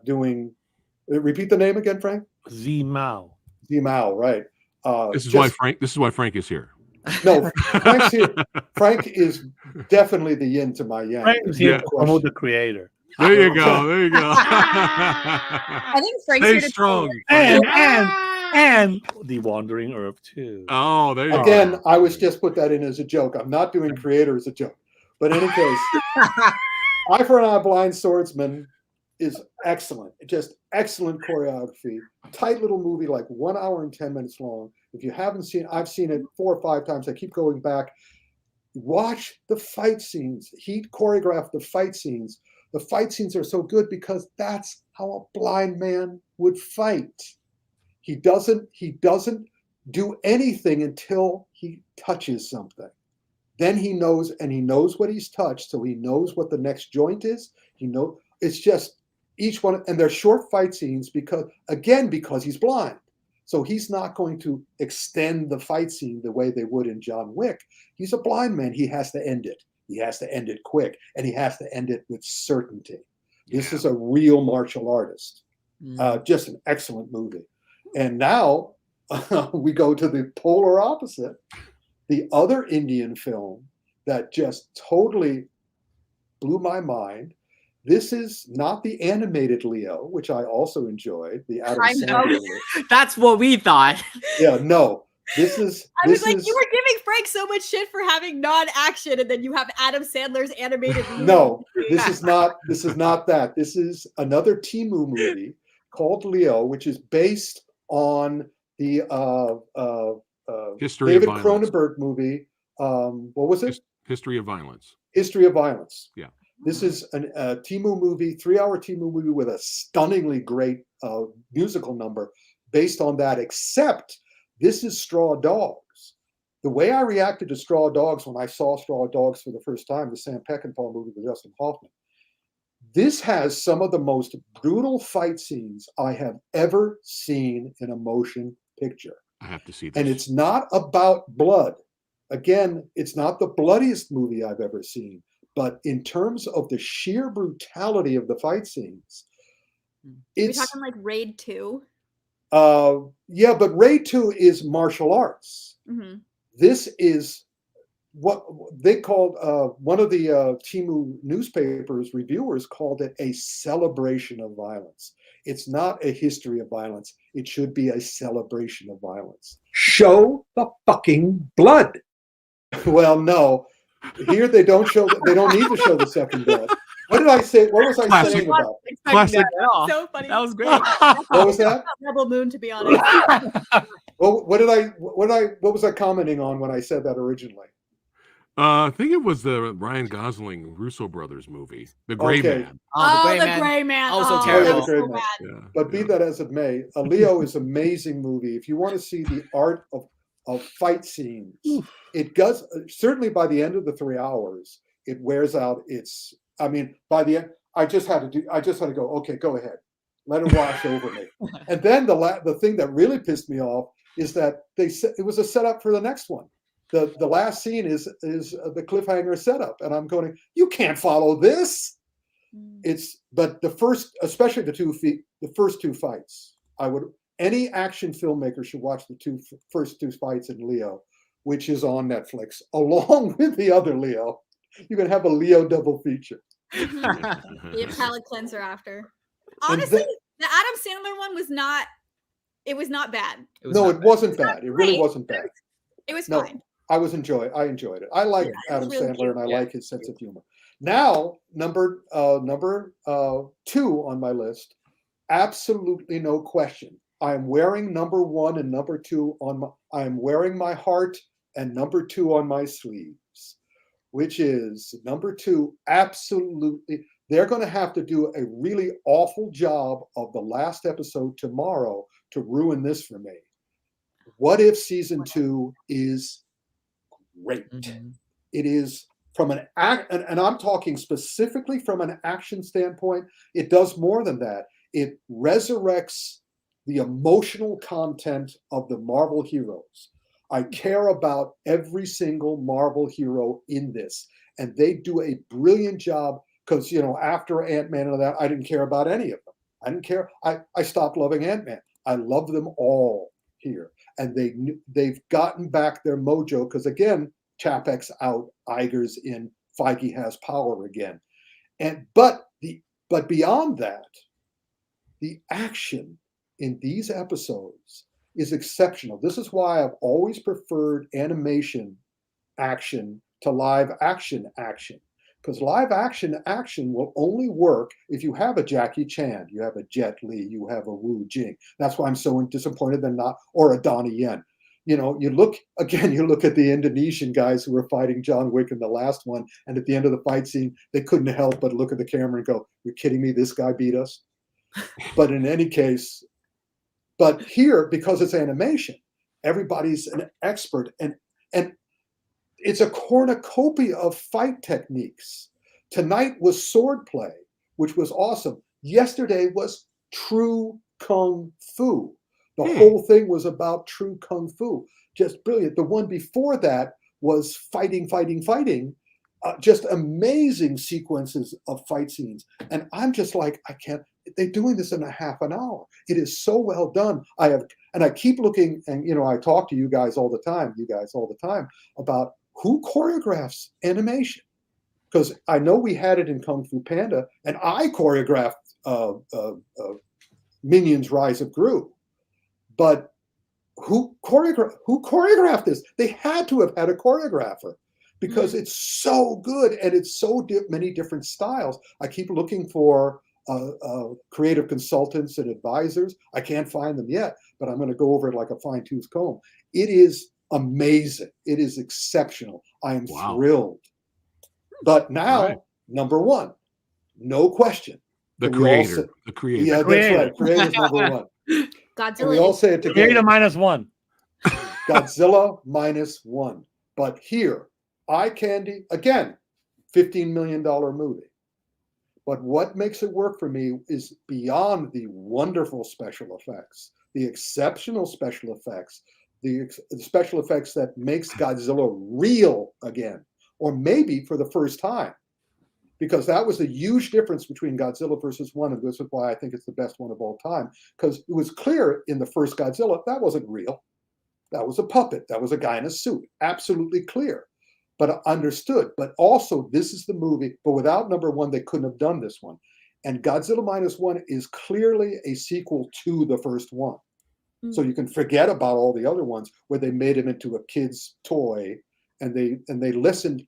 repeat the name again, Frank? Zimao. Zimao, right. This is why Frank is here. No, Frank's here. Frank is definitely the yin to my yang. Frank is here to promote the creator. There you go. There you go. I think Frank's Stay here to strong. And The Wandering Earth too. Oh, there you go. Again, I was just put that in as a joke. I'm not doing creator as a joke. But in any case, Eye for an Eye, Blind Swordsman is excellent. Just excellent choreography. Tight little movie, like 1 hour and 10 minutes long. If you haven't seen, I've seen it 4 or 5 times. I keep going back. Watch the fight scenes. He choreographed the fight scenes. The fight scenes are so good because that's how a blind man would fight. He doesn't do anything until he touches something. Then he knows, and he knows what he's touched, so he knows what the next joint is. It's just each one, and they're short fight scenes because he's blind. So he's not going to extend the fight scene the way they would in John Wick. He's a blind man. He has to end it. He has to end it quick, and he has to end it with certainty. Yeah. This is a real martial artist. Just an excellent movie. And now we go to the polar opposite. The other Indian film that just totally blew my mind. This is not the animated Leo, which I also enjoyed. The Adam Sandler. That's what we thought. Yeah, no. You were giving Frank so much shit for having non-action, and then you have Adam Sandler's animated movie. No, this is not that. This is another Temu movie called Leo, which is based on the David Cronenberg movie. What was it? History of Violence. History of Violence. Yeah. This is a Temu movie, 3-hour Temu movie with a stunningly great musical number based on that, except this is Straw Dogs. The way I reacted to Straw Dogs when I saw Straw Dogs for the first time, the Sam Peckinpah movie with Dustin Hoffman, this has some of the most brutal fight scenes I have ever seen in a motion picture. I have to see this. And it's not about blood. Again, it's not the bloodiest movie I've ever seen. But in terms of the sheer brutality of the fight scenes, it's... Are we talking like Raid 2? Yeah, but Raid 2 is martial arts. Mm-hmm. This is what they called, one of the Temu newspapers reviewers called it a celebration of violence. It's not a history of violence. It should be a celebration of violence. Show the fucking blood. Well, no. Here they don't need to show the second blood. What did I say? What was I saying about? Classic. So funny. That was great. What was that? Rebel Moon, to be honest. Well, what was I commenting on when I said that originally? I think it was the Ryan Gosling Russo brothers movie, The Gray Man. The Gray Man. Also terrible. The Gray Man. Yeah. But be that as it may, Leo is an amazing movie. If you want to see the art of fight scenes, it does. Certainly by the end of the 3 hours, it wears out its. I mean, by the end, I just had to go. Okay, go ahead, let it wash over me. And then the thing that really pissed me off is that it was a setup for the next one. The last scene is the cliffhanger setup, and I'm going, you can't follow this. But especially the first two fights. Any action filmmaker should watch the first two fights in Leo, which is on Netflix, along with the other Leo. You can have a Leo double feature. Be a palate cleanser after. Honestly, the Adam Sandler one was not. It was not bad. It wasn't bad. It really wasn't bad. It was fine. I enjoyed it. I like Adam Sandler, and I like his sense of humor. Now, number 2 on my list absolutely no question. I'm wearing number 1 and number 2 on my, I'm wearing my heart and number 2 on my sleeves, which is number 2. Absolutely. They're going to have to do a really awful job of the last episode tomorrow to ruin this for me. What if season 2 is great? Mhm. It is from an act, and I'm talking specifically from an action standpoint. It does more than that. It resurrects the emotional content of the Marvel heroes. I care about every single Marvel hero in this, and they do a brilliant job. Because, you know, after Ant-Man and all that, I didn't care about any of them. I didn't care. I stopped loving Ant-Man. I love them all here. And they've gotten back their mojo because, again, Chapek's out, Iger's in, Feige has power again. But beyond that, the action in these episodes is exceptional. This is why I've always preferred animation action to live action action. Because live action will only work if you have a Jackie Chan, you have a Jet Li, you have a Wu Jing. That's why I'm so disappointed they're not, or a Donnie Yen. You know, you look at the Indonesian guys who were fighting John Wick in the last one, and at the end of the fight scene, they couldn't help but look at the camera and go, "You're kidding me, this guy beat us?" But in any case, but here, because it's animation, everybody's an expert, and it's a cornucopia of fight techniques. Tonight was swordplay, which was awesome. Yesterday was true kung fu. The whole thing was about true kung fu. Just brilliant. The one before that was fighting. Just amazing sequences of fight scenes. And I'm just like, I can't. They're doing this in a half an hour. It is so well done. I keep looking, and you know, I talk to you guys all the time about who choreographs animation? Because I know we had it in Kung Fu Panda, and I choreographed Minions: Rise of Gru. But who choreographed this? They had to have had a choreographer because it's so good and it's so many different styles. I keep looking for creative consultants and advisors. I can't find them yet, but I'm going to go over it like a fine-tooth comb. It is amazing. It is exceptional. I am thrilled. But now, number 1, no question. The creator. Yeah, that's right. Creator's number 1. Godzilla. And we all say it together. Creator -1. Godzilla -1. But here, eye candy, again, $15 million movie. But what makes it work for me is beyond the wonderful special effects, the exceptional special effects, the special effects that makes Godzilla real again, or maybe for the first time, because that was a huge difference between Godzilla versus 1, and this is why I think it's the best one of all time, because it was clear in the first Godzilla that wasn't real. That was a puppet. That was a guy in a suit. Absolutely clear, but understood. But also, this is the movie, but without number 1, they couldn't have done this one. And Godzilla -1 is clearly a sequel to the first one. So you can forget about all the other ones where they made him into a kid's toy, and they listened,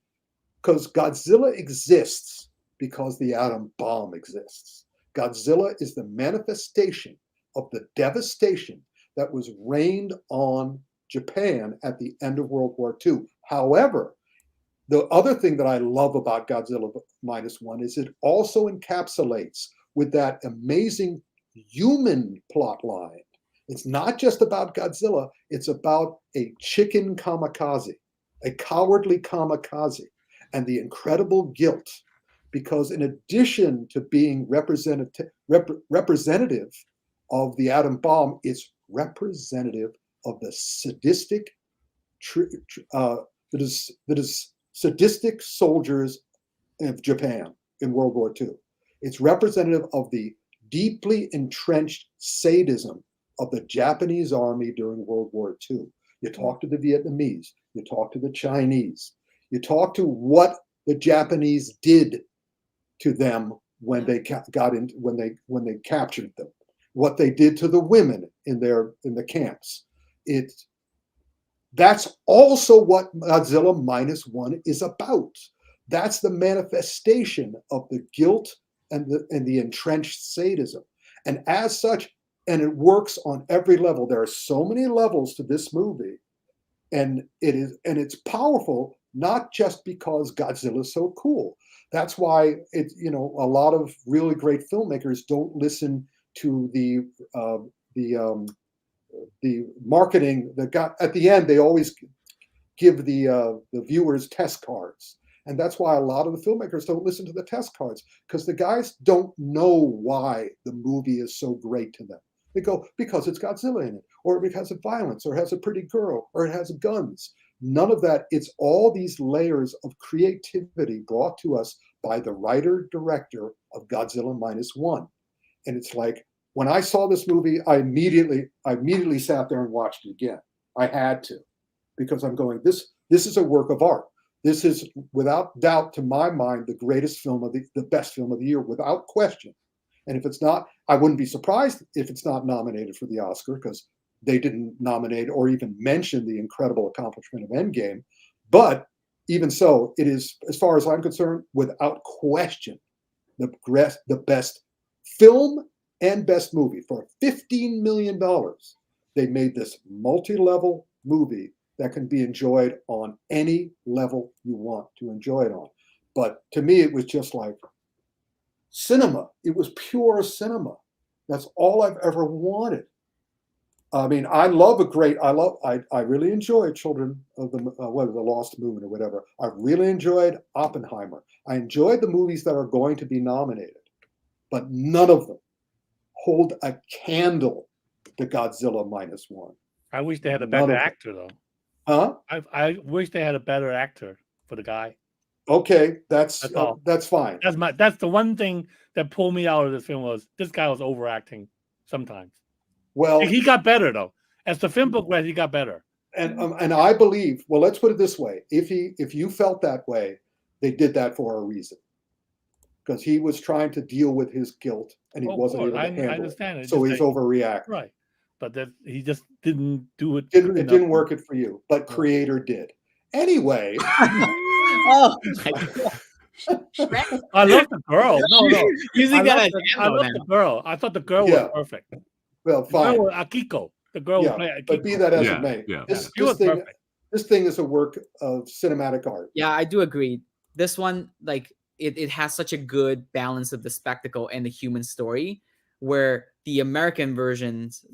because Godzilla exists because the atom bomb exists. Godzilla is the manifestation of the devastation that was rained on Japan at the end of World War II. However, the other thing that I love about Godzilla -1 is it also encapsulates with that amazing human plot line. It's not just about Godzilla, it's about a chicken kamikaze, a cowardly kamikaze, and the incredible guilt. Because in addition to being representative of the atom bomb, it's representative of the sadistic, sadistic soldiers of Japan in World War II. It's representative of the deeply entrenched sadism of the Japanese army during World War II. You talk to the Vietnamese, you talk to the Chinese, you talk to what the Japanese did to them when they when they captured them, what they did to the women in the camps. That's also what Godzilla -1 is about. That's the manifestation of the guilt and the entrenched sadism. And as such, and it works on every level. There are so many levels to this movie, and it's powerful, not just because Godzilla is so cool. That's why a lot of really great filmmakers don't listen to the marketing that got at the end. They always give the viewers test cards, and that's why a lot of the filmmakers don't listen to the test cards, because the guys don't know why the movie is so great to them. They go, because it's Godzilla in it, or because of violence, or it has a pretty girl, or it has guns. None of that. It's all these layers of creativity brought to us by the writer-director of Godzilla -1. And it's like, when I saw this movie, I immediately sat there and watched it again. I had to, because I'm going, this is a work of art. This is, without doubt, to my mind, the greatest film of the best film of the year, without question. And if it's not, I wouldn't be surprised if it's not nominated for the Oscar, because they didn't nominate or even mention the incredible accomplishment of Endgame. But even so, it is, as far as I'm concerned, without question, the best film and best movie. For $15 million, they made this multi-level movie that can be enjoyed on any level you want to enjoy it on. But to me, it was just like cinema. It was pure cinema. That's all I've ever wanted. I mean, I really enjoyed Children of the Lost Moon or whatever. I really enjoyed Oppenheimer. I enjoyed the movies that are going to be nominated, but none of them hold a candle to Godzilla -1. I wish they had a better actor, though. Huh? I wish they had a better actor for the guy. Okay, that's fine. That's the one thing that pulled me out of this film, was this guy was overacting sometimes. Well, he got better though. As the film progressed, he got better. And I believe, well, let's put it this way: if you felt that way, they did that for a reason, because he was trying to deal with his guilt and he wasn't able to handle I understand it. So he's overreacting. Right, but he just didn't do it. It didn't work it for you, but Creator did. Anyway. Oh my God. I love the girl. No. Using that as I love the girl. I thought the girl was perfect. Well, fine. Akiko. The girl was Akiko. But be that as it may, this thing is a work of cinematic art. Yeah, I do agree. This one, like, it has such a good balance of the spectacle and the human story, where the American versions,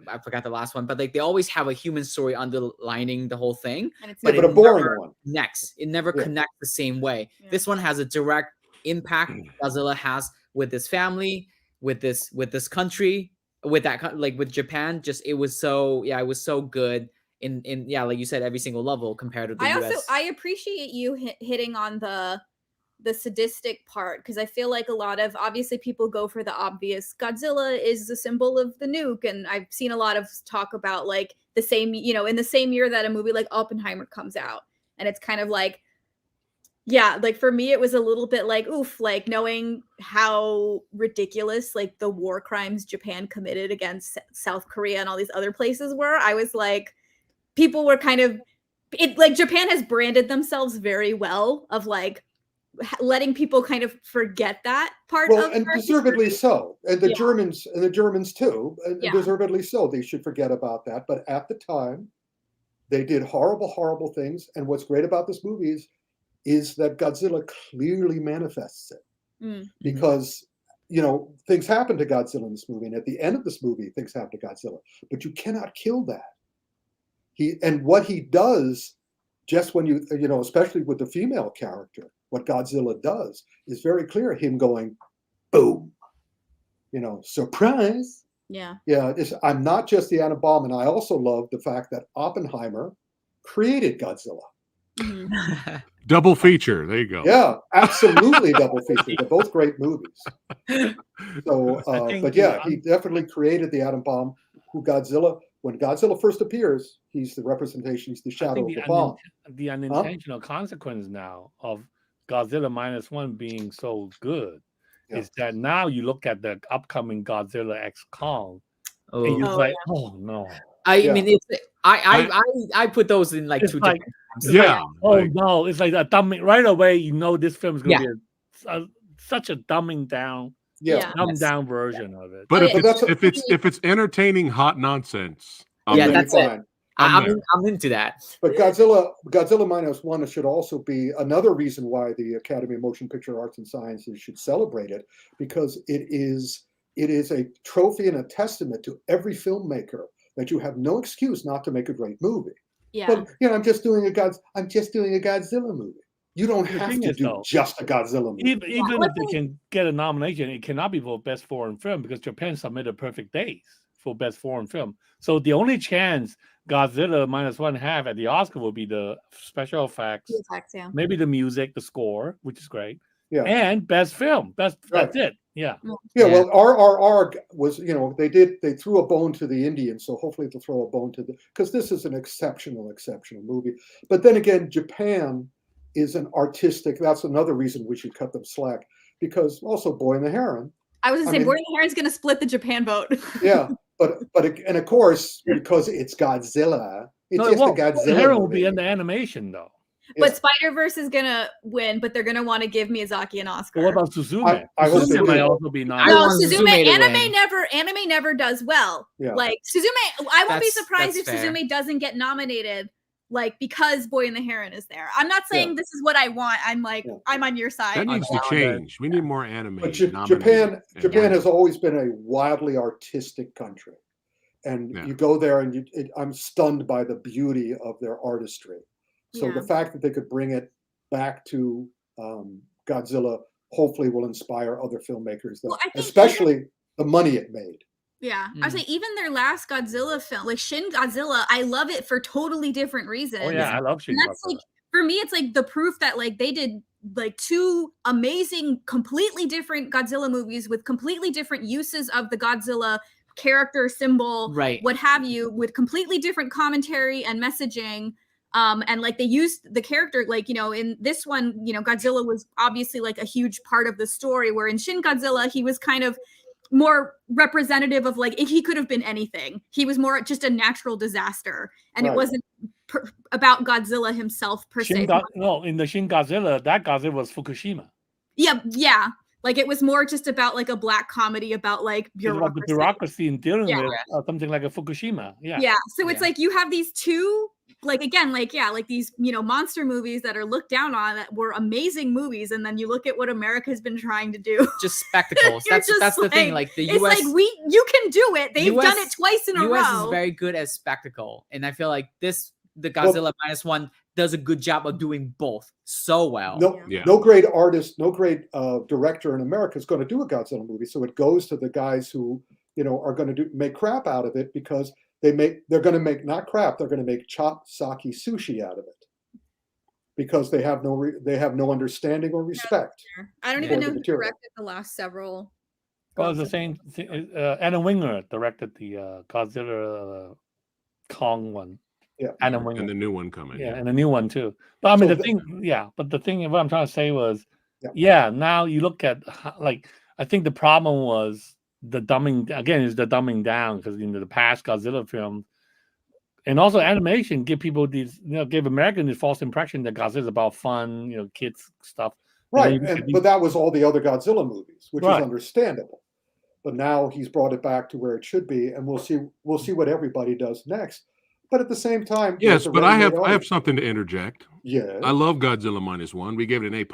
I forgot the last one, but like they always have a human story underlining the whole thing. But a boring one. It never connects the same way. Yeah. This one has a direct impact Godzilla has with his family, with this country, with that, like with Japan. Just it was so good in like you said, every single level compared to the US. I appreciate you hitting on the sadistic part, because I feel like a lot of, obviously, people go for the obvious. Godzilla is the symbol of the nuke, and I've seen a lot of talk about like the same, in the same year that a movie like Oppenheimer comes out, and it's kind of like, like for me it was a little bit like, oof, like knowing how ridiculous like the war crimes Japan committed against South Korea and all these other places were. I was like, people were kind of like, Japan has branded themselves very well of like letting people kind of forget that part of and deservedly so, and the Germans too, and deservedly so. They should forget about that, but at the time they did horrible things. And what's great about this movie is that Godzilla clearly manifests it, because things happen to Godzilla in this movie, and at the end of this movie things happen to Godzilla, but you cannot kill that. What he does, just when especially with the female character, what Godzilla does is very clear. Him going, boom, surprise. Yeah. I'm not just the atom bomb, and I also love the fact that Oppenheimer created Godzilla. Double feature. There you go. Yeah, absolutely double feature. They're both great movies. So, but he definitely created the atom bomb. When Godzilla first appears, he's the representation. He's the shadow of the bomb. The unintentional consequence now of Godzilla -1 being so good is that now you look at the upcoming Godzilla X Kong, and you're like, oh no. I mean, I put those in like two different times. No, it's like a dumbing right away. This film is going to be such a dumbing down dumbed down version of it. But if it's entertaining hot nonsense, that's fine. it. I'm into that. But Godzilla -1 should also be another reason why the Academy of Motion Picture Arts and Sciences should celebrate it, because it is a trophy and a testament to every filmmaker that you have no excuse not to make a great movie. Yeah. But I'm just doing a Godzilla movie. You don't have to do just a Godzilla movie. Even if they can get a nomination, it cannot be for Best Foreign Film because Japan submitted Perfect Days for Best Foreign Film. So the only chance Godzilla -1 have at the Oscar will be the special effects, maybe the music, the score, which is great, and Best Film. That's it. Yeah. Well, RRR was, they threw a bone to the Indians, so hopefully they'll throw a bone to because this is an exceptional movie. But then again, Japan is an artistic. That's another reason we should cut them slack, because also Boy and the Heron. I was going to say, Boy and the Heron's going to split the Japan vote. Yeah, but of course, because it's Godzilla, it's just a Godzilla. The Heron will be in the animation though. But Spider-Verse is gonna win, but they're gonna want to give Miyazaki an Oscar. What about Suzume? I hope Suzume might also be nominated. No, Suzume anime never does well. Yeah. Like Suzume, I won't be surprised if Suzume doesn't get nominated, like because Boy and the Heron is there. I'm not saying this is what I want. I'm like I'm on your side. That needs to change. We need more anime. But Japan has always been a wildly artistic country, and you go there and I'm stunned by the beauty of their artistry. So the fact that they could bring it back to Godzilla hopefully will inspire other filmmakers, especially the money it made. Yeah, I was like, even their last Godzilla film, like Shin Godzilla, I love it for totally different reasons. Oh yeah, I love Shin Godzilla. That's like, for me, it's like the proof that like they did like two amazing, completely different Godzilla movies with completely different uses of the Godzilla character, symbol, what have you, with completely different commentary and messaging. And like they used the character, like, in this one, Godzilla was obviously like a huge part of the story, where in Shin Godzilla, he was kind of more representative of like, he could have been anything. He was more just a natural disaster. And it wasn't about Godzilla himself per se. In the Shin Godzilla, that Godzilla was Fukushima. Yeah. Like it was more just about like a black comedy about like bureaucracy and dealing with something like a Fukushima. Yeah. So it's like you have these two, like again, like these monster movies that are looked down on that were amazing movies, and then you look at what America has been trying to do. Just spectacles. that's the thing. Like the US, it's like you can do it. They've done it twice in a row. US is very good at spectacle, and I feel like the Godzilla -1 does a good job of doing both so well. No great artist, no great director in America is going to do a Godzilla movie. So it goes to the guys who are going to make crap out of it, because they're going to make not crap, they're going to make chopped sake sushi out of it, because they have no understanding or respect. I don't even know who directed the last several. Well, it's the same thing. Anna Winger directed the Godzilla Kong one. Yeah, Anna Winger. And the new one coming. Yeah, and the new one too. But I mean, the thing what I'm trying to say was, now you look at like, I think the problem was the dumbing down, because the past Godzilla film and also animation give people these, give Americans this false impression that Godzilla is about fun, kids stuff. Right, but that was all the other Godzilla movies, which is understandable. But now he's brought it back to where it should be, and we'll see what everybody does next. But at the same time, yes. But I have something to interject. Yeah, I love Godzilla -1. We gave it an A+.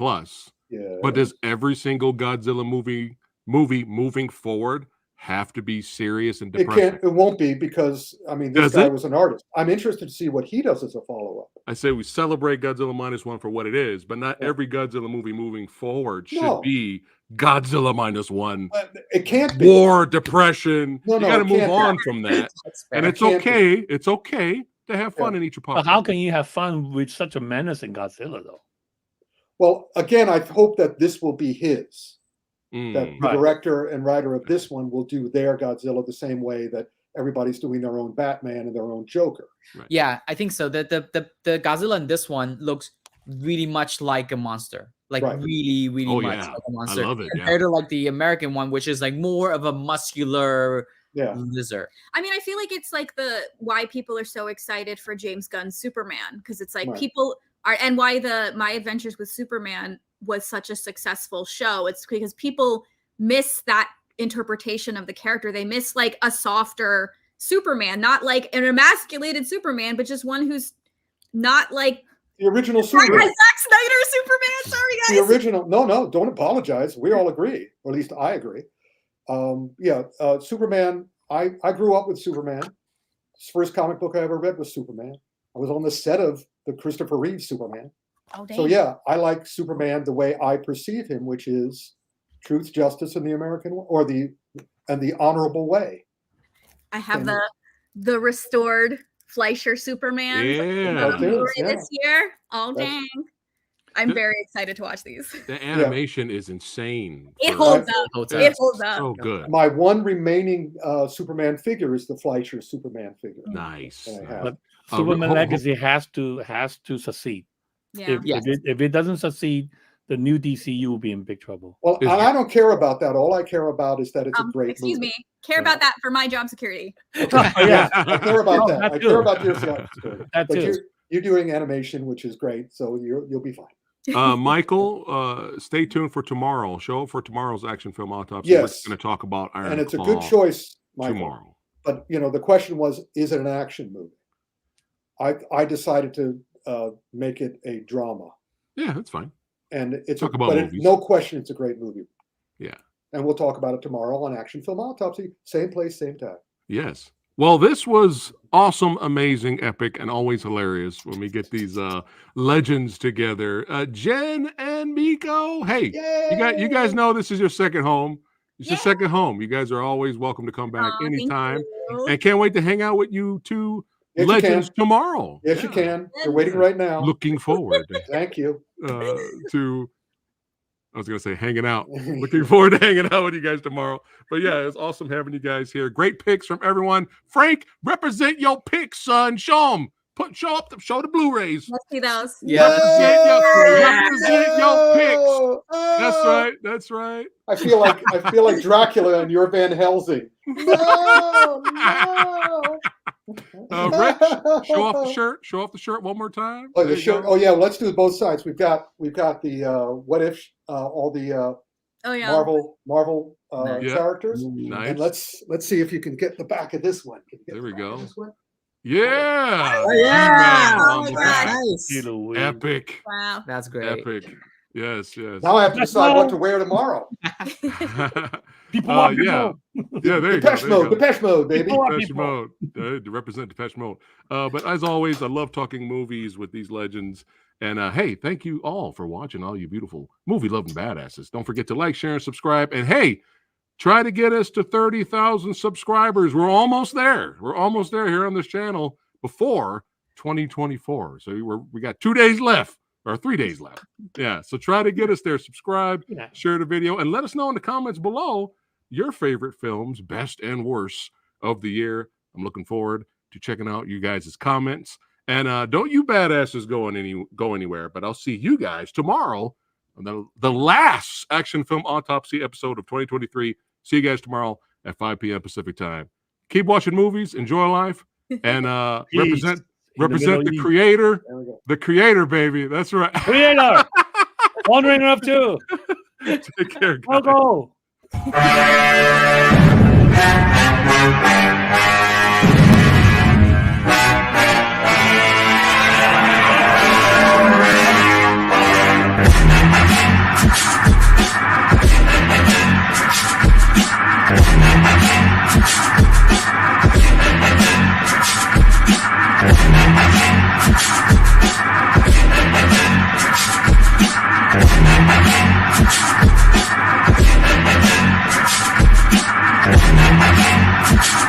Yeah. But does every single Godzilla movie moving forward have to be serious and depressing? It won't be, because this guy was an artist. I'm interested to see what he does as a follow-up. I say we celebrate Godzilla -1 for what it is, but not every Godzilla movie moving forward should be Godzilla -1. It can't be. War, depression. You got to move on from that. And it's okay. It's okay to have fun in each But how can you have fun with such a menacing Godzilla, though? Well, again, I hope that this will be his. That the director and writer of this one will do their Godzilla the same way that everybody's doing their own Batman and their own Joker. Right. Yeah, I think so. The Godzilla in this one looks really much like a monster. Like really much like a monster. I love it. Compared to like the American one, which is like more of a muscular lizard. I mean, I feel like it's like why people are so excited for James Gunn's Superman, because it's like people are, and why My Adventures with Superman was such a successful show. It's because people miss that interpretation of the character. They miss like a softer Superman, not like an emasculated Superman, but just one who's not like the original Superman. Zack Snyder Superman. Sorry, guys. The original. No, don't apologize. We all agree, or at least I agree. Superman. I grew up with Superman. The first comic book I ever read was Superman. I was on the set of the Christopher Reeve Superman. Oh, dang. So yeah, I like Superman the way I perceive him, which is truth, justice, and the American, or the honorable way. I have the restored Fleischer Superman this year. Oh, dang. I'm very excited to watch these. The animation is insane. It holds up. It holds up. So good. My one remaining Superman figure is the Fleischer Superman figure. Nice. But Superman Legacy has to succeed. Yeah. If it doesn't succeed, the new DCU will be in big trouble. Well, I don't care about that. All I care about is that it's a great excuse movie. me. Care about that for my job security. Yeah, I care about that. I care about your job security. That but too. you're doing animation, which is great, so you'll be fine. Michael, stay tuned for tomorrow. Show up for tomorrow's action film autopsy. Yes. We're going to talk about Iron And it's Claw a good choice, Michael. tomorrow. But the question was, is it an action movie? I decided to make it a drama. Yeah, that's fine. And movies. No question, it's a great movie. Yeah. And we'll talk about it tomorrow on Action Film Autopsy. Same place, same time. Yes. Well, this was awesome, amazing, epic, and always hilarious when we get these legends together. Jen and Miko. Hey, you guys know this is your second home. It's your second home. You guys are always welcome to come back anytime. And can't wait to hang out with you two legends tomorrow. Yes, you can. They're waiting right now. Looking forward. Thank you. I was going to say hanging out. Looking forward to hanging out with you guys tomorrow. But yeah, it's awesome having you guys here. Great picks from everyone. Frank, represent your picks, son. Show them. Show the Blu-rays. Let's see those. Yeah. Represent your picks. That's right. I feel like Dracula and your Van Helsing. No. Rick, show off the shirt one more time. Oh, the shirt. Oh yeah, well, let's do both sides. We've got the what if all the Marvel characters. Nice. And let's see if you can get the back of this one. There we go. Yeah. Oh, yeah. Oh my God. Nice. Epic. Wow. That's great. Epic. Yes. Now I have to decide what to wear tomorrow. People want yeah, there you go. Depeche Mode, baby. Depeche Mode. To represent Depeche Mode. But as always, I love talking movies with these legends. And hey, thank you all for watching, all you beautiful movie-loving badasses. Don't forget to like, share, and subscribe. And hey, try to get us to 30,000 subscribers. We're almost there. We're almost there here on this channel before 2024. So we got 2 days left. Or 3 days left. Yeah. So try to get us there. Subscribe, share the video, and let us know in the comments below your favorite films, best and worst of the year. I'm looking forward to checking out you guys' comments. And don't you badasses go anywhere, but I'll see you guys tomorrow on the last Action Film Autopsy episode of 2023. See you guys tomorrow at 5 p.m. Pacific time. Keep watching movies, enjoy life, and represent the creator. The creator, baby. That's right. Creator. One ring up too. Take care, guys. Go. Peace.